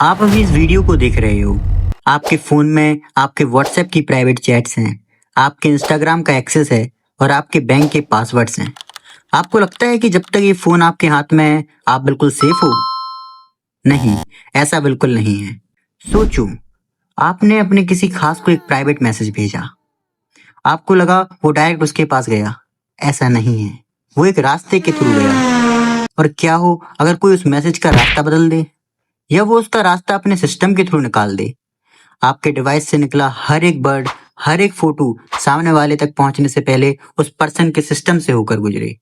आप अभी इस वीडियो को देख रहे हो। आपके फ़ोन में आपके व्हाट्सएप की प्राइवेट चैट्स हैं, आपके इंस्टाग्राम का एक्सेस है और आपके बैंक के पासवर्ड्स हैं। आपको लगता है कि जब तक ये फ़ोन आपके हाथ में है, आप बिल्कुल सेफ हो? नहीं, ऐसा बिल्कुल नहीं है। सोचो, आपने अपने किसी खास को एक प्राइवेट मैसेज भेजा। आपको लगा वो डायरेक्ट उसके पास गया। ऐसा नहीं है। वो एक रास्ते के थ्रू गया। और क्या हो अगर कोई उस मैसेज का रास्ता बदल दे? या वो उसका रास्ता अपने सिस्टम के थ्रू निकाल दे? आपके डिवाइस से निकला हर एक वर्ड, हर एक फोटो सामने वाले तक पहुंचने से पहले उस पर्सन के सिस्टम से होकर गुजरे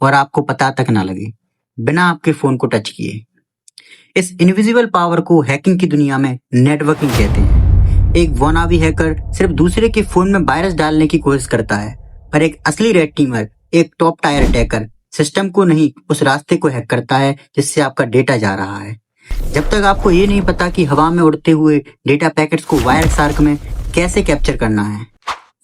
और आपको पता तक ना लगे, बिना आपके फोन को टच किए। इस इनविजिबल पावर को हैकिंग की दुनिया में नेटवर्किंग कहते हैं। एक वनावी हैकर सिर्फ दूसरे के फोन में वायरस डालने की कोशिश करता है, पर एक असली रेड टीमर, एक टॉप टायर अटैकर सिस्टम को नहीं, उस रास्ते को हैक करता है जिससे आपका डेटा जा रहा है। जब तक आपको ये नहीं पता कि हवा में उड़ते हुए डेटा पैकेट्स को वायर शार्क में कैसे कैप्चर करना है,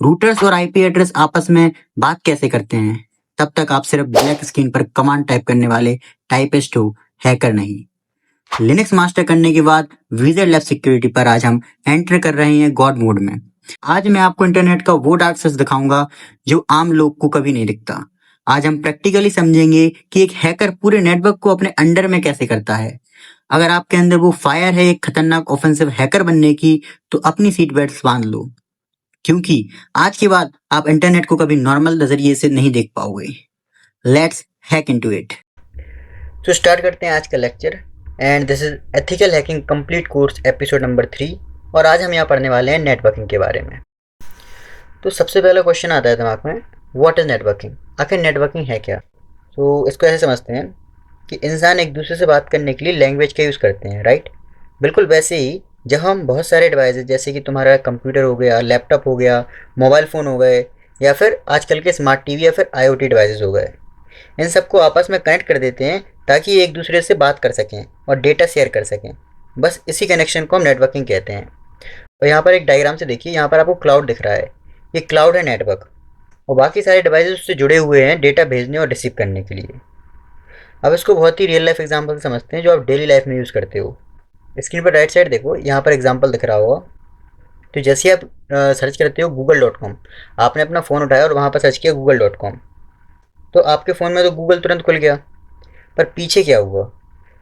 रूटर्स और आईपी एड्रेस आपस में बात कैसे करते हैं, तब तक आप सिर्फ ब्लैक स्क्रीन पर कमांड टाइप करने वाले टाइपिस्ट हो, हैकर नहीं। लिनक्स मास्टर करने के बाद विजर लैब सिक्योरिटी पर आज हम एंटर कर रहे हैं गॉड मोड में। आज मैं आपको इंटरनेट का वो डार्क साइड दिखाऊंगा जो आम लोग को कभी नहीं दिखता। आज हम प्रैक्टिकली समझेंगे कि एक हैकर पूरे नेटवर्क को अपने अंडर में कैसे करता है। अगर आपके अंदर वो फायर है एक खतरनाक ऑफेंसिव हैकर बनने की, तो अपनी सीट बेल्ट बांध लो, क्योंकि आज के बाद आप इंटरनेट को कभी नॉर्मल नजरिए से नहीं देख पाओगे। Let's hack into it. तो स्टार्ट करते हैं आज का lecture. And this is ethical hacking complete course episode number 3। और आज हम यहाँ पढ़ने वाले हैं नेटवर्किंग के बारे में। तो सबसे पहला क्वेश्चन आता है दिमाग में, व्हाट इज नेटवर्किंग? आखिर नेटवर्किंग है क्या? तो इसको ऐसे समझते हैं कि इंसान एक दूसरे से बात करने के लिए लैंग्वेज का यूज़ करते हैं, राइट? बिल्कुल वैसे ही जब हम बहुत सारे डिवाइसेज जैसे कि तुम्हारा कंप्यूटर हो गया, लैपटॉप हो गया, मोबाइल फ़ोन हो गए, या फिर आजकल के स्मार्ट टीवी या फिर आईओटी डिवाइसेज हो गए, इन सबको आपस में कनेक्ट कर देते हैं ताकि ये एक दूसरे से बात कर सकें और डेटा शेयर कर सकें। बस इसी कनेक्शन को हम नेटवर्किंग कहते हैं। और यहाँ पर एक डायग्राम से देखिए, यहाँ पर आपको क्लाउड दिख रहा है, ये क्लाउड है नेटवर्क, और बाकी सारे डिवाइसेज उससे जुड़े हुए हैं डेटा भेजने और रिसीव करने के लिए। अब इसको बहुत ही रियल लाइफ एग्जांपल से समझते हैं जो आप डेली लाइफ में यूज़ करते हो। स्क्रीन पर राइट साइड देखो, यहाँ पर एग्जांपल दिख रहा होगा। तो जैसे आप सर्च करते हो google.com, आपने अपना फ़ोन उठाया और वहाँ पर सर्च किया google.com, तो आपके फ़ोन में तो गूगल तुरंत खुल गया। पर पीछे क्या हुआ?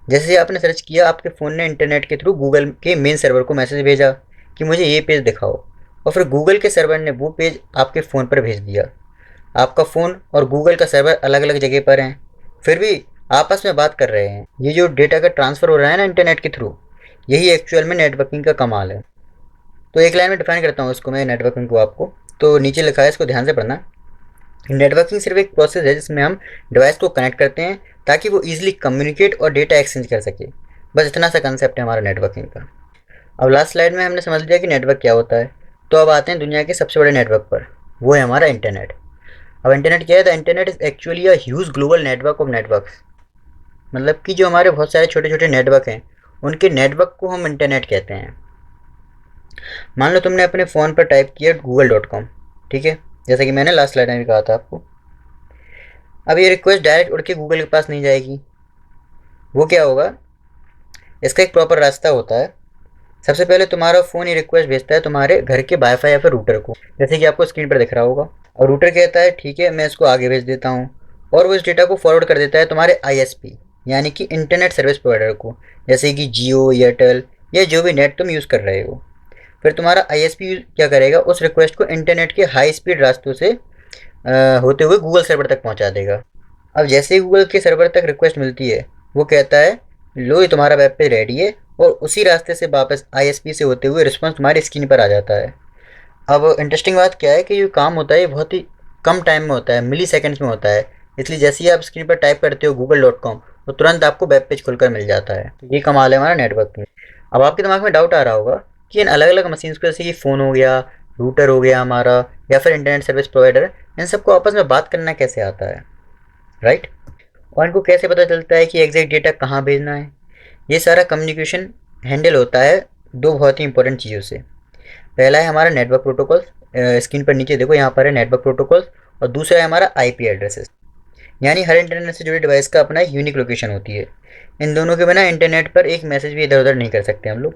जैसे ही आपने सर्च किया, आपके फ़ोन ने इंटरनेट के थ्रू गूगल के मेन सर्वर को मैसेज भेजा कि मुझे ये पेज दिखाओ, और फिर गूगल के सर्वर ने वो पेज आपके फ़ोन पर भेज दिया। आपका फ़ोन और गूगल का सर्वर अलग अलग जगह पर हैं, फिर भी आपस में बात कर रहे हैं। ये जो डेटा का ट्रांसफ़र हो रहा है ना इंटरनेट के थ्रू, यही एक्चुअल में नेटवर्किंग का कमाल है। तो एक लाइन में डिफाइन करता हूँ इसको मैं, नेटवर्किंग को आपको। तो नीचे लिखा है, इसको ध्यान से पढ़ना। नेटवर्किंग सिर्फ एक प्रोसेस है जिसमें हम डिवाइस को कनेक्ट करते हैं ताकि वो ईजिली कम्युनिकेट और डेटा एक्सचेंज कर सके। बस इतना सा कंसेप्ट है हमारा नेटवर्किंग का। अब लास्ट स्लाइड में हमने समझ लिया कि नेटवर्क क्या होता है। तो अब आते हैं दुनिया के सबसे बड़े नेटवर्क पर, वो है हमारा इंटरनेट। अब इंटरनेट क्या है? The internet is actually a huge global network of networks. मतलब कि जो हमारे बहुत सारे छोटे छोटे नेटवर्क हैं, उनके नेटवर्क को हम इंटरनेट कहते हैं। मान लो तुमने अपने फ़ोन पर टाइप किया google.com, ठीक है, जैसा कि मैंने लास्ट स्लाइड में भी कहा था आपको। अब ये रिक्वेस्ट डायरेक्ट उड़ के गूगल के पास नहीं जाएगी। वो क्या होगा? इसका एक प्रॉपर रास्ता होता है। सबसे पहले तुम्हारा फ़ोन ये रिक्वेस्ट भेजता है तुम्हारे घर के वाईफाई या फिर रूटर को, जैसे कि आपको स्क्रीन पर दिख रहा होगा। और रूटर कहता है ठीक है, मैं इसको आगे भेज देता हूँ, और वो इस डेटा को फॉरवर्ड कर देता है तुम्हारे आईएसपी यानी कि इंटरनेट सर्विस प्रोवाइडर को, जैसे कि जियो, एयरटेल या जो भी नेट तुम यूज़ कर रहे हो। फिर तुम्हारा आईएसपी क्या करेगा? उस रिक्वेस्ट को इंटरनेट के हाई स्पीड रास्तों से होते हुए गूगल सर्वर तक पहुंचा देगा। अब जैसे ही गूगल के सर्वर तक रिक्वेस्ट मिलती है, वो कहता है लो ये तुम्हारा वेब पेज रेडी है, और उसी रास्ते से वापस आईएसपी से होते हुए रिस्पॉन्स तुम्हारी स्क्रीन पर आ जाता है। अब इंटरेस्टिंग बात क्या है कि ये काम होता है, ये बहुत ही कम टाइम में होता है, मिली सेकेंड्स में होता है। इसलिए जैसे ही आप स्क्रीन पर टाइप करते हो google.com, तो तुरंत आपको वेब पेज खुलकर मिल जाता है। तो ये कमाल है हमारा नेटवर्क में। अब आपके दिमाग में डाउट आ रहा होगा कि इन अलग अलग मशीन्स को, जैसे कि फ़ोन हो गया, रूटर हो गया हमारा, या फिर इंटरनेट सर्विस प्रोवाइडर, इन सबको आपस में बात करना कैसे आता है, राइट? और इनको कैसे पता चलता है कि एग्जैक्ट डेटा कहाँ भेजना है? ये सारा कम्युनिकेशन हैंडल होता है दो बहुत ही इंपॉर्टेंट चीज़ों से। पहला है हमारा नेटवर्क प्रोटोकॉल, स्क्रीन पर नीचे देखो, यहाँ पर है नेटवर्क प्रोटोकॉल। और दूसरा है हमारा आईपी एड्रेसेस, यानी हर इंटरनेट से जुड़े डिवाइस का अपना एक यूनिक लोकेशन होती है। इन दोनों के बिना इंटरनेट पर एक मैसेज भी इधर उधर नहीं कर सकते हम लोग।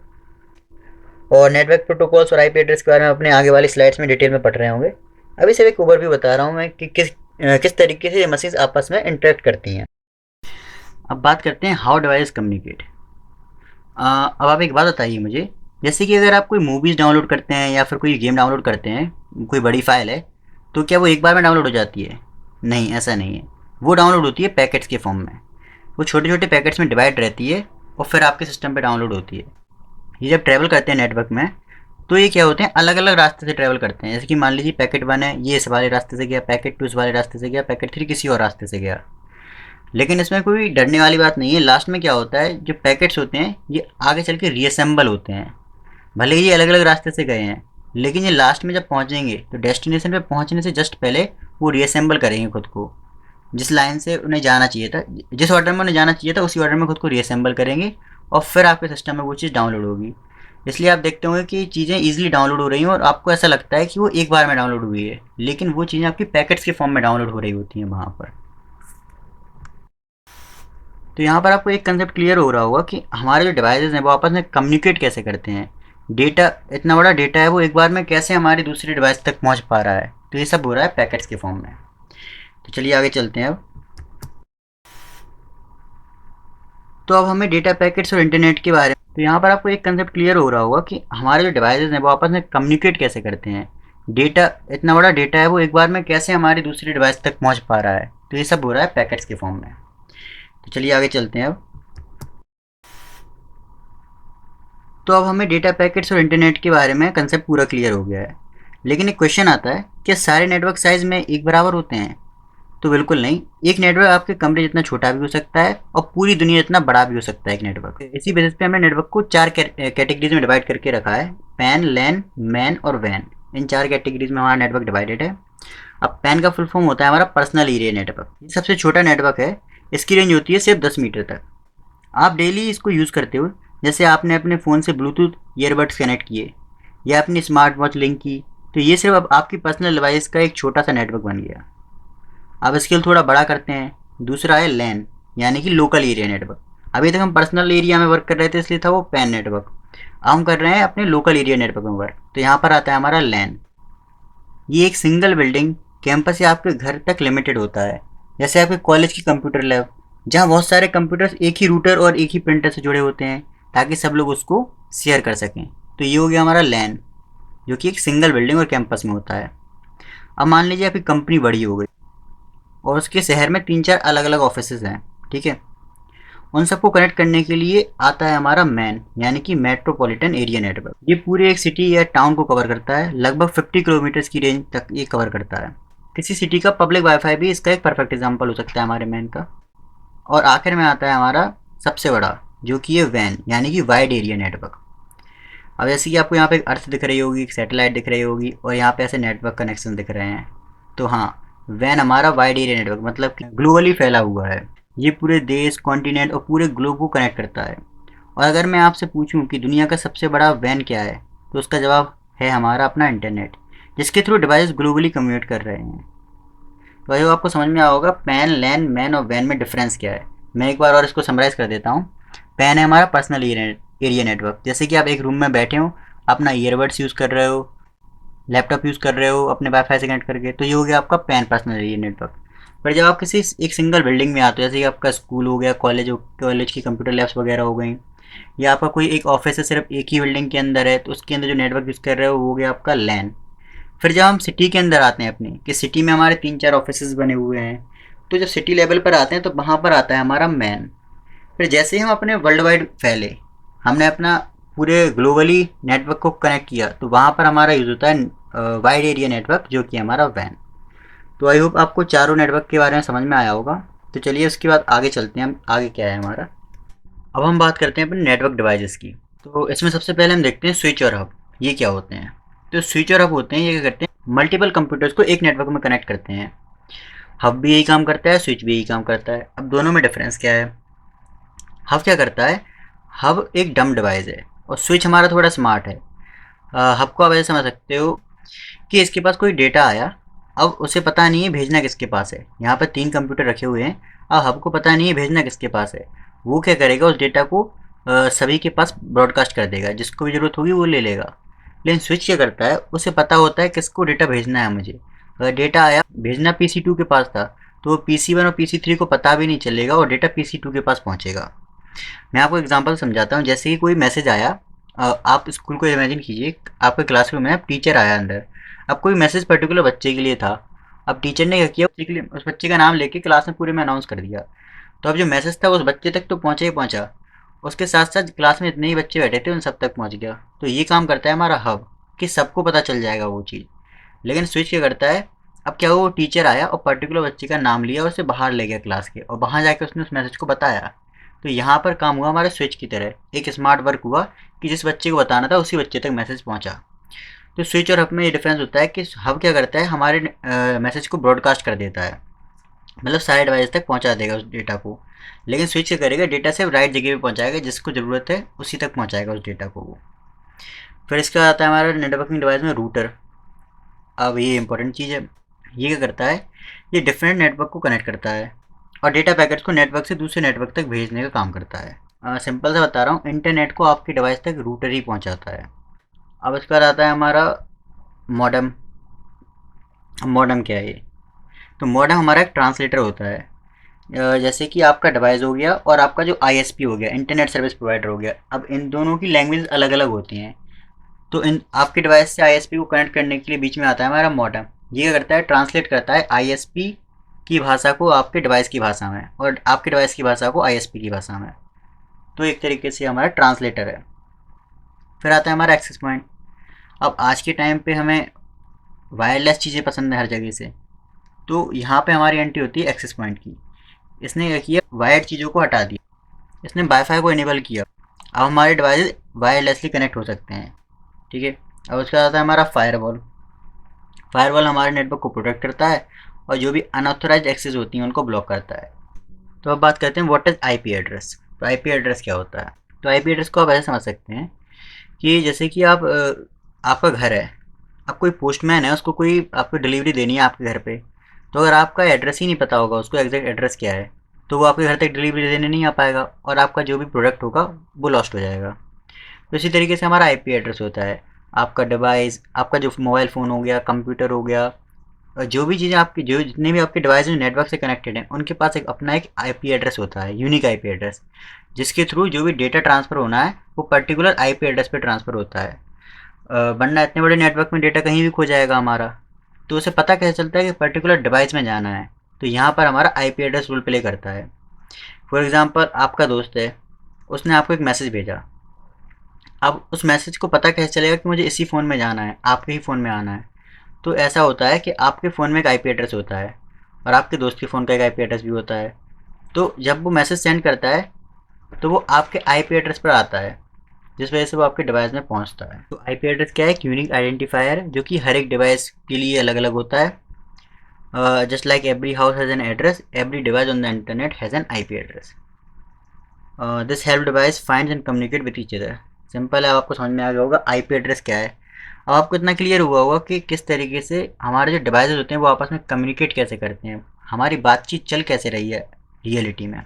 और नेटवर्क प्रोटोकॉल्स और आईपी एड्रेस के बारे में अपने आगे वाली स्लाइड्स में डिटेल में पढ़ रहे होंगे। अभी सिर्फ एक ओवरव्यू बता रहा हूँ मैं कि किस तरीके से ये मशीन्स आपस में इंटरेक्ट करती हैं। अब बात करते हैं हाउ डिवाइस कम्युनिकेट। अब आप एक बात बताइए मुझे, जैसे कि अगर आप कोई मूवीज़ डाउनलोड करते हैं या फिर कोई गेम डाउनलोड करते हैं, कोई बड़ी फाइल है, तो क्या वो एक बार में डाउनलोड हो जाती है? नहीं, ऐसा नहीं है। वो डाउनलोड होती है पैकेट्स के फॉर्म में। वो छोटे छोटे पैकेट्स में डिवाइड रहती है और फिर आपके सिस्टम पे डाउनलोड होती है। ये जब ट्रैवल करते हैं नेटवर्क में, तो ये क्या होते हैं, अलग अलग रास्ते से ट्रैवल करते हैं। जैसे कि मान लीजिए पैकेट 1 है, ये इस वाले रास्ते से गया, पैकेट 2 इस वाले रास्ते से गया, पैकेट 3 किसी और रास्ते से गया। लेकिन इसमें कोई डरने वाली बात नहीं है। लास्ट में क्या होता है, जो पैकेट्स होते हैं ये आगे चल के रीअसेंबल होते हैं। भले ही ये अलग अलग रास्ते से गए हैं, लेकिन ये लास्ट में जब पहुंचेंगे तो डेस्टिनेशन पे पहुंचने से जस्ट पहले वो रीअसेंबल करेंगे खुद को। जिस लाइन से उन्हें जाना चाहिए था, जिस ऑर्डर में उन्हें जाना चाहिए था, उसी ऑर्डर में खुद को रीअसेंबल करेंगे और फिर आपके सिस्टम में वो चीज़ डाउनलोड होगी। इसलिए आप देखते होंगे कि चीज़ें ईजिली डाउनलोड हो रही हैं और आपको ऐसा लगता है कि वो एक बार में डाउनलोड हुई है, लेकिन वो चीज़ें आपकी पैकेट्स के फॉर्म में डाउनलोड हो रही होती हैं वहाँ पर। तो यहाँ पर आपको एक कंसेप्ट क्लियर हो रहा होगा कि हमारे जो डिवाइसेज हैं वो आपस में कम्युनिकेट कैसे करते हैं। डेटा, इतना बड़ा डेटा है, वो एक बार में कैसे हमारी दूसरी डिवाइस तक पहुँच पा रहा है। तो ये सब हो रहा है पैकेट्स के फॉर्म में। तो चलिए आगे चलते हैं अब। तो अब हमें डेटा पैकेट्स और इंटरनेट के बारे में, तो यहाँ पर आपको एक कंसेप्ट क्लियर हो रहा होगा कि हमारे जो डिवाइसेज हैं वो आपस में कम्युनिकेट कैसे करते हैं। डेटा, इतना बड़ा डेटा है, वो एक बार में कैसे हमारी दूसरी डिवाइस तक पहुँच पा रहा है। तो ये सब हो रहा है पैकेट्स के फॉर्म में। तो चलिए आगे चलते हैं अब। तो अब हमें डेटा पैकेट्स और इंटरनेट के बारे में कंसेप्ट पूरा क्लियर हो गया है। लेकिन एक क्वेश्चन आता है, क्या सारे नेटवर्क साइज में एक बराबर होते हैं? तो बिल्कुल नहीं। एक नेटवर्क आपके कमरे जितना छोटा भी हो सकता है और पूरी दुनिया जितना बड़ा भी हो सकता है एक नेटवर्क। इसी बेसिस पे हमने नेटवर्क को 4 कैटेगरीज में डिवाइड करके रखा है, पैन, लैन, मैन और वैन। इन 4 कैटेगरीज में हमारा नेटवर्क डिवाइडेड है। अब पैन का फुल फॉर्म होता है हमारा पर्सनल एरिया नेटवर्क। ये सबसे छोटा नेटवर्क है। इसकी रेंज होती है सिर्फ 10 मीटर तक। आप डेली इसको यूज़ करते हो, जैसे आपने अपने फ़ोन से ब्लूटूथ ईयरबड्स कनेक्ट किए या अपनी स्मार्ट वॉच लिंक की, तो ये सिर्फ अब आपकी पर्सनल डिवाइस का एक छोटा सा नेटवर्क बन गया। अब स्केल थोड़ा बड़ा करते हैं। दूसरा है लैन, यानी कि लोकल एरिया नेटवर्क। अभी तक हम पर्सनल एरिया में वर्क कर रहे थे, इसलिए था वो पैन नेटवर्क। अब हम कर रहे हैं अपने लोकल एरिया नेटवर्क में वर्क, तो यहाँ पर आता है हमारा लैन। ये एक सिंगल बिल्डिंग, कैंपस या आपके घर तक लिमिटेड होता है। जैसे आपके कॉलेज की कंप्यूटर लैब, जहाँ बहुत सारे कंप्यूटर्स एक ही रूटर और एक ही प्रिंटर से जुड़े होते हैं ताकि सब लोग उसको शेयर कर सकें। तो ये हो गया हमारा लैन, जो कि एक सिंगल बिल्डिंग और कैंपस में होता है। अब मान लीजिए आपकी कंपनी बड़ी हो गई और उसके शहर में 3-4 अलग अलग ऑफिसेज हैं, ठीक है। उन सबको कनेक्ट करने के लिए आता है हमारा मैन, यानी कि मेट्रोपॉलिटन एरिया नेटवर्क। ये पूरे एक सिटी या टाउन को कवर करता है, लगभग 50 किलोमीटर्स की रेंज तक ये कवर करता है। किसी सिटी का पब्लिक वाईफाई भी इसका एक परफेक्ट एग्जाम्पल हो सकता है हमारे मैन का। और आखिर में आता है हमारा सबसे बड़ा, जो कि ये वैन, यानी कि वाइड एरिया नेटवर्क। अब जैसे कि आपको यहाँ पे एक अर्थ दिख रही होगी, एक सैटेलाइट दिख रही होगी और यहाँ पे ऐसे नेटवर्क कनेक्शन दिख रहे हैं। तो हाँ, वैन हमारा वाइड एरिया नेटवर्क, मतलब कि ग्लोबली फैला हुआ है। ये पूरे देश, कॉन्टिनेंट और पूरे ग्लोब को कनेक्ट करता है। और अगर मैं आपसे पूछूं कि दुनिया का सबसे बड़ा वैन क्या है, तो उसका जवाब है हमारा अपना इंटरनेट, जिसके थ्रू डिवाइस ग्लोबली कम्युनिकेट कर रहे हैं। तो ये आपको समझ में आया होगा पैन, लैन, मैन और वैन में डिफरेंस क्या है। मैं एक बार और इसको समराइज़ कर देता हूँ। पैन है हमारा पर्सनल एरिया नेटवर्क, जैसे कि आप एक रूम में बैठे हो, अपना ईयरबड्स यूज़ कर रहे हो, लैपटॉप यूज़ कर रहे हो अपने वाईफाई से कनेक्ट करके, तो ये हो गया आपका पैन, पर्सनल एरिया नेटवर्क। पर जब आप किसी एक सिंगल बिल्डिंग में आते हो, जैसे कि आपका स्कूल हो गया, कॉलेज की कंप्यूटर लैब्स वगैरह हो गई, या आपका कोई एक ऑफिस है सिर्फ एक ही बिल्डिंग के अंदर है, तो उसके अंदर जो नेटवर्क यूज़ कर रहे हो वो हो गया आपका लैन। फिर जब हम सिटी के अंदर आते हैं अपनी, कि सिटी में हमारे 3-4 ऑफिस बने हुए हैं, तो जब सिटी लेवल पर आते हैं तो वहाँ पर आता है हमारा मैन। फिर जैसे ही हम अपने वर्ल्ड वाइड फैले, हमने अपना पूरे ग्लोबली नेटवर्क को कनेक्ट किया, तो वहाँ पर हमारा यूज़ होता है वाइड एरिया नेटवर्क, जो कि हमारा वैन। तो आई होप आपको चारों नेटवर्क के बारे में समझ में आया होगा। तो चलिए उसके बाद आगे चलते हैं, हम आगे क्या है हमारा। अब हम बात करते हैं अपने नेटवर्क डिवाइसेस की। तो इसमें सबसे पहले हम देखते हैं स्विच और हब, ये क्या होते हैं। तो स्विच और हब होते हैं, ये क्या करते हैं, मल्टीपल कंप्यूटर्स को एक नेटवर्क में कनेक्ट करते हैं। हब भी यही काम करता है, स्विच भी यही काम करता है। अब दोनों में डिफरेंस क्या है। हब क्या करता है, हब एक डम डिवाइस है और स्विच हमारा थोड़ा स्मार्ट है। हब को आप ऐसे समझ सकते हो कि इसके पास कोई डेटा आया, अब उसे पता नहीं है भेजना किसके पास है। यहाँ पर 3 कंप्यूटर रखे हुए हैं, अब हब को पता नहीं है भेजना किसके पास है। वो क्या करेगा, उस डेटा को सभी के पास ब्रॉडकास्ट कर देगा, जिसको भी ज़रूरत होगी वो ले लेगा। लेकिन स्विच क्या करता है, उसे पता होता है किसको डेटा भेजना है मुझे। अगर डेटा आया भेजना PC2 के पास था, तो वो PC1 और PC3 को पता भी नहीं चलेगा और डेटा PC2 के पास पहुंचेगा। मैं आपको एग्जांपल समझाता हूँ। जैसे कि कोई मैसेज आया, आप स्कूल को इमेजिन कीजिए, आपके क्लासरूम में टीचर आया अंदर। अब कोई मैसेज पर्टिकुलर बच्चे के लिए था। अब टीचर ने क्या किया, उस बच्चे का नाम लेके क्लास में पूरे में अनाउंस कर दिया। तो अब जो मैसेज था उस बच्चे तक तो पहुंचा ही पहुंचा, उसके साथ साथ क्लास में इतने ही बच्चे बैठे थे उन सब तक पहुंच गया। तो ये काम करता है हमारा हब, कि सबको पता चल जाएगा वो चीज़। लेकिन स्विच क्या करता है, अब क्या हुआ, वो टीचर आया और पर्टिकुलर बच्चे का नाम लिया और उसे बाहर ले गया क्लास के, और वहाँ जाके उसने उस मैसेज को बताया। तो यहाँ पर काम हुआ हमारे स्विच की तरह, एक स्मार्ट वर्क हुआ कि जिस बच्चे को बताना था उसी बच्चे तक मैसेज पहुँचा। तो स्विच और हब में ये डिफरेंस होता है कि हब क्या करता है, हमारे मैसेज को ब्रॉडकास्ट कर देता है, मतलब सारे डिवाइस तक पहुंचा देगा उस डेटा को। लेकिन स्विच क्या करेगा, डेटा सिर्फ राइट जगह पे पहुंचाएगा, जिसको ज़रूरत है उसी तक पहुंचाएगा उस डेटा को वो। फिर इसका आता है हमारा नेटवर्किंग डिवाइस में रूटर। अब ये इंपॉर्टेंट चीज़ है। ये क्या करता है, ये डिफरेंट नेटवर्क को कनेक्ट करता है और डेटा पैकेट्स को नेटवर्क से दूसरे नेटवर्क तक भेजने का काम करता है। सिंपल सा बता रहा हूँ, इंटरनेट को आपकी डिवाइस तक रूटर ही पहुँचाता है। अब इसका आता है हमारा मॉडम। मॉडम क्या है ये, तो मॉडम हमारा एक ट्रांसलेटर होता है। जैसे कि आपका डिवाइस हो गया और आपका जो ISP हो गया, इंटरनेट सर्विस प्रोवाइडर हो गया, अब इन दोनों की लैंग्वेज अलग अलग होती हैं। तो इन आपके डिवाइस से ISP को कनेक्ट करने के लिए बीच में आता है हमारा मॉडम। ये क्या करता है, ट्रांसलेट करता है ISP की भाषा को आपके डिवाइस की भाषा में, और आपके डिवाइस की भाषा को ISP की भाषा में। तो एक तरीके से हमारा ट्रांसलेटर है। फिर आता है हमारा एक्सेस पॉइंट। अब आज के टाइम पे हमें वायरलेस चीज़ें पसंद है हर जगह से, तो यहाँ पे हमारी एंट्री होती है एक्सेस पॉइंट की। इसने क्या किया, वायर्ड चीज़ों को हटा दिया, इसने वाईफाई को इनेबल किया। अब हमारे डिवाइस वायरलेसली कनेक्ट हो सकते हैं। ठीक है। अब उसके बाद आता है हमारा फायरवॉल। फायरवॉल हमारे नेटवर्क को प्रोटेक्ट करता है और जो भी अनऑथोराइज एक्सेस होती हैं उनको ब्लॉक करता है। तो अब बात करते हैं व्हाट इज़ IP एड्रेस। तो IP एड्रेस क्या होता है, तो IP एड्रेस को आप ऐसे समझ सकते हैं कि जैसे कि आपका घर है, अब कोई पोस्टमैन है, उसको कोई आपको डिलीवरी देनी है आपके घर पे। तो अगर आपका एड्रेस ही नहीं पता होगा उसको एग्जैक्ट एड्रेस क्या है, तो वो आपके घर तक डिलीवरी देने नहीं आ पाएगा और आपका जो भी प्रोडक्ट होगा वो लॉस्ट हो जाएगा। तो इसी तरीके से हमारा IP एड्रेस होता है। आपका डिवाइस, आपका जो मोबाइल फ़ोन हो गया, कंप्यूटर हो गया, और जो भी चीज़ें आपकी, जो जितने भी आपके डिवाइस नेटवर्क से कनेक्टेड हैं, उनके पास एक अपना एक IP एड्रेस होता है, यूनिक IP एड्रेस, जिसके थ्रू जो भी डेटा ट्रांसफ़र होना है वो पर्टिकुलर IP एड्रेस पे ट्रांसफ़र होता है। वरना इतने बड़े नेटवर्क में डेटा कहीं भी खो जाएगा हमारा। तो उसे पता कैसे चलता है कि पर्टिकुलर डिवाइस में जाना है, तो यहाँ पर हमारा IP एड्रेस रोल प्ले करता है। फॉर एग्ज़ाम्पल आपका दोस्त है, उसने आपको एक मैसेज भेजा। अब उस मैसेज को पता कैसे चलेगा कि मुझे इसी फ़ोन में जाना है, आपके ही फ़ोन में आना है। तो ऐसा होता है कि आपके फ़ोन में एक IP एड्रेस होता है और आपके दोस्त के फ़ोन का एक IP एड्रेस भी होता है। तो जब वो मैसेज सेंड करता है तो वो आपके IP एड्रेस पर आता है, जिस वजह से वो आपके डिवाइस में पहुंचता है। तो IP एड्रेस क्या है, एक यूनिक आइडेंटिफायर है जो कि हर एक डिवाइस के लिए अलग अलग होता है। Just like every house has an address, every device on the internet has an IP address. This help device finds and communicate with each other. Simple है, आपको समझ में आ गया होगा IP एड्रेस क्या है। अब आपको इतना क्लियर हुआ होगा कि किस तरीके से हमारे जो डिवाइसेस होते हैं वो आपस में कम्युनिकेट कैसे करते हैं, हमारी बातचीत चल कैसे रही है रियलिटी में।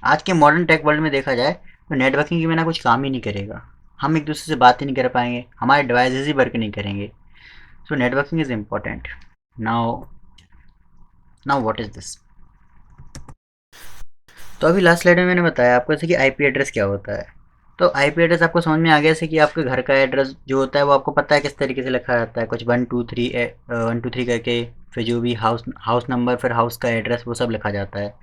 आज के मॉडर्न टेक वर्ल्ड में देखा जाए तो नेटवर्किंग के बिना कुछ काम ही नहीं करेगा। हम एक दूसरे से बात ही नहीं कर पाएंगे, हमारे डिवाइसेस ही वर्क नहीं करेंगे। So networking is important. Now now what is this. तो अभी लास्ट स्लाइड में मैंने बताया आपको जैसे कि IP एड्रेस क्या होता है। तो IP एड्रेस आपको समझ में आ गया, जैसे कि आपके घर का एड्रेस जो होता है वो आपको पता है किस तरीके से लिखा जाता है, कुछ 1 2 3 करके, फिर जो भी हाउस हाउस नंबर, फिर हाउस का एड्रेस, वो सब लिखा जाता है।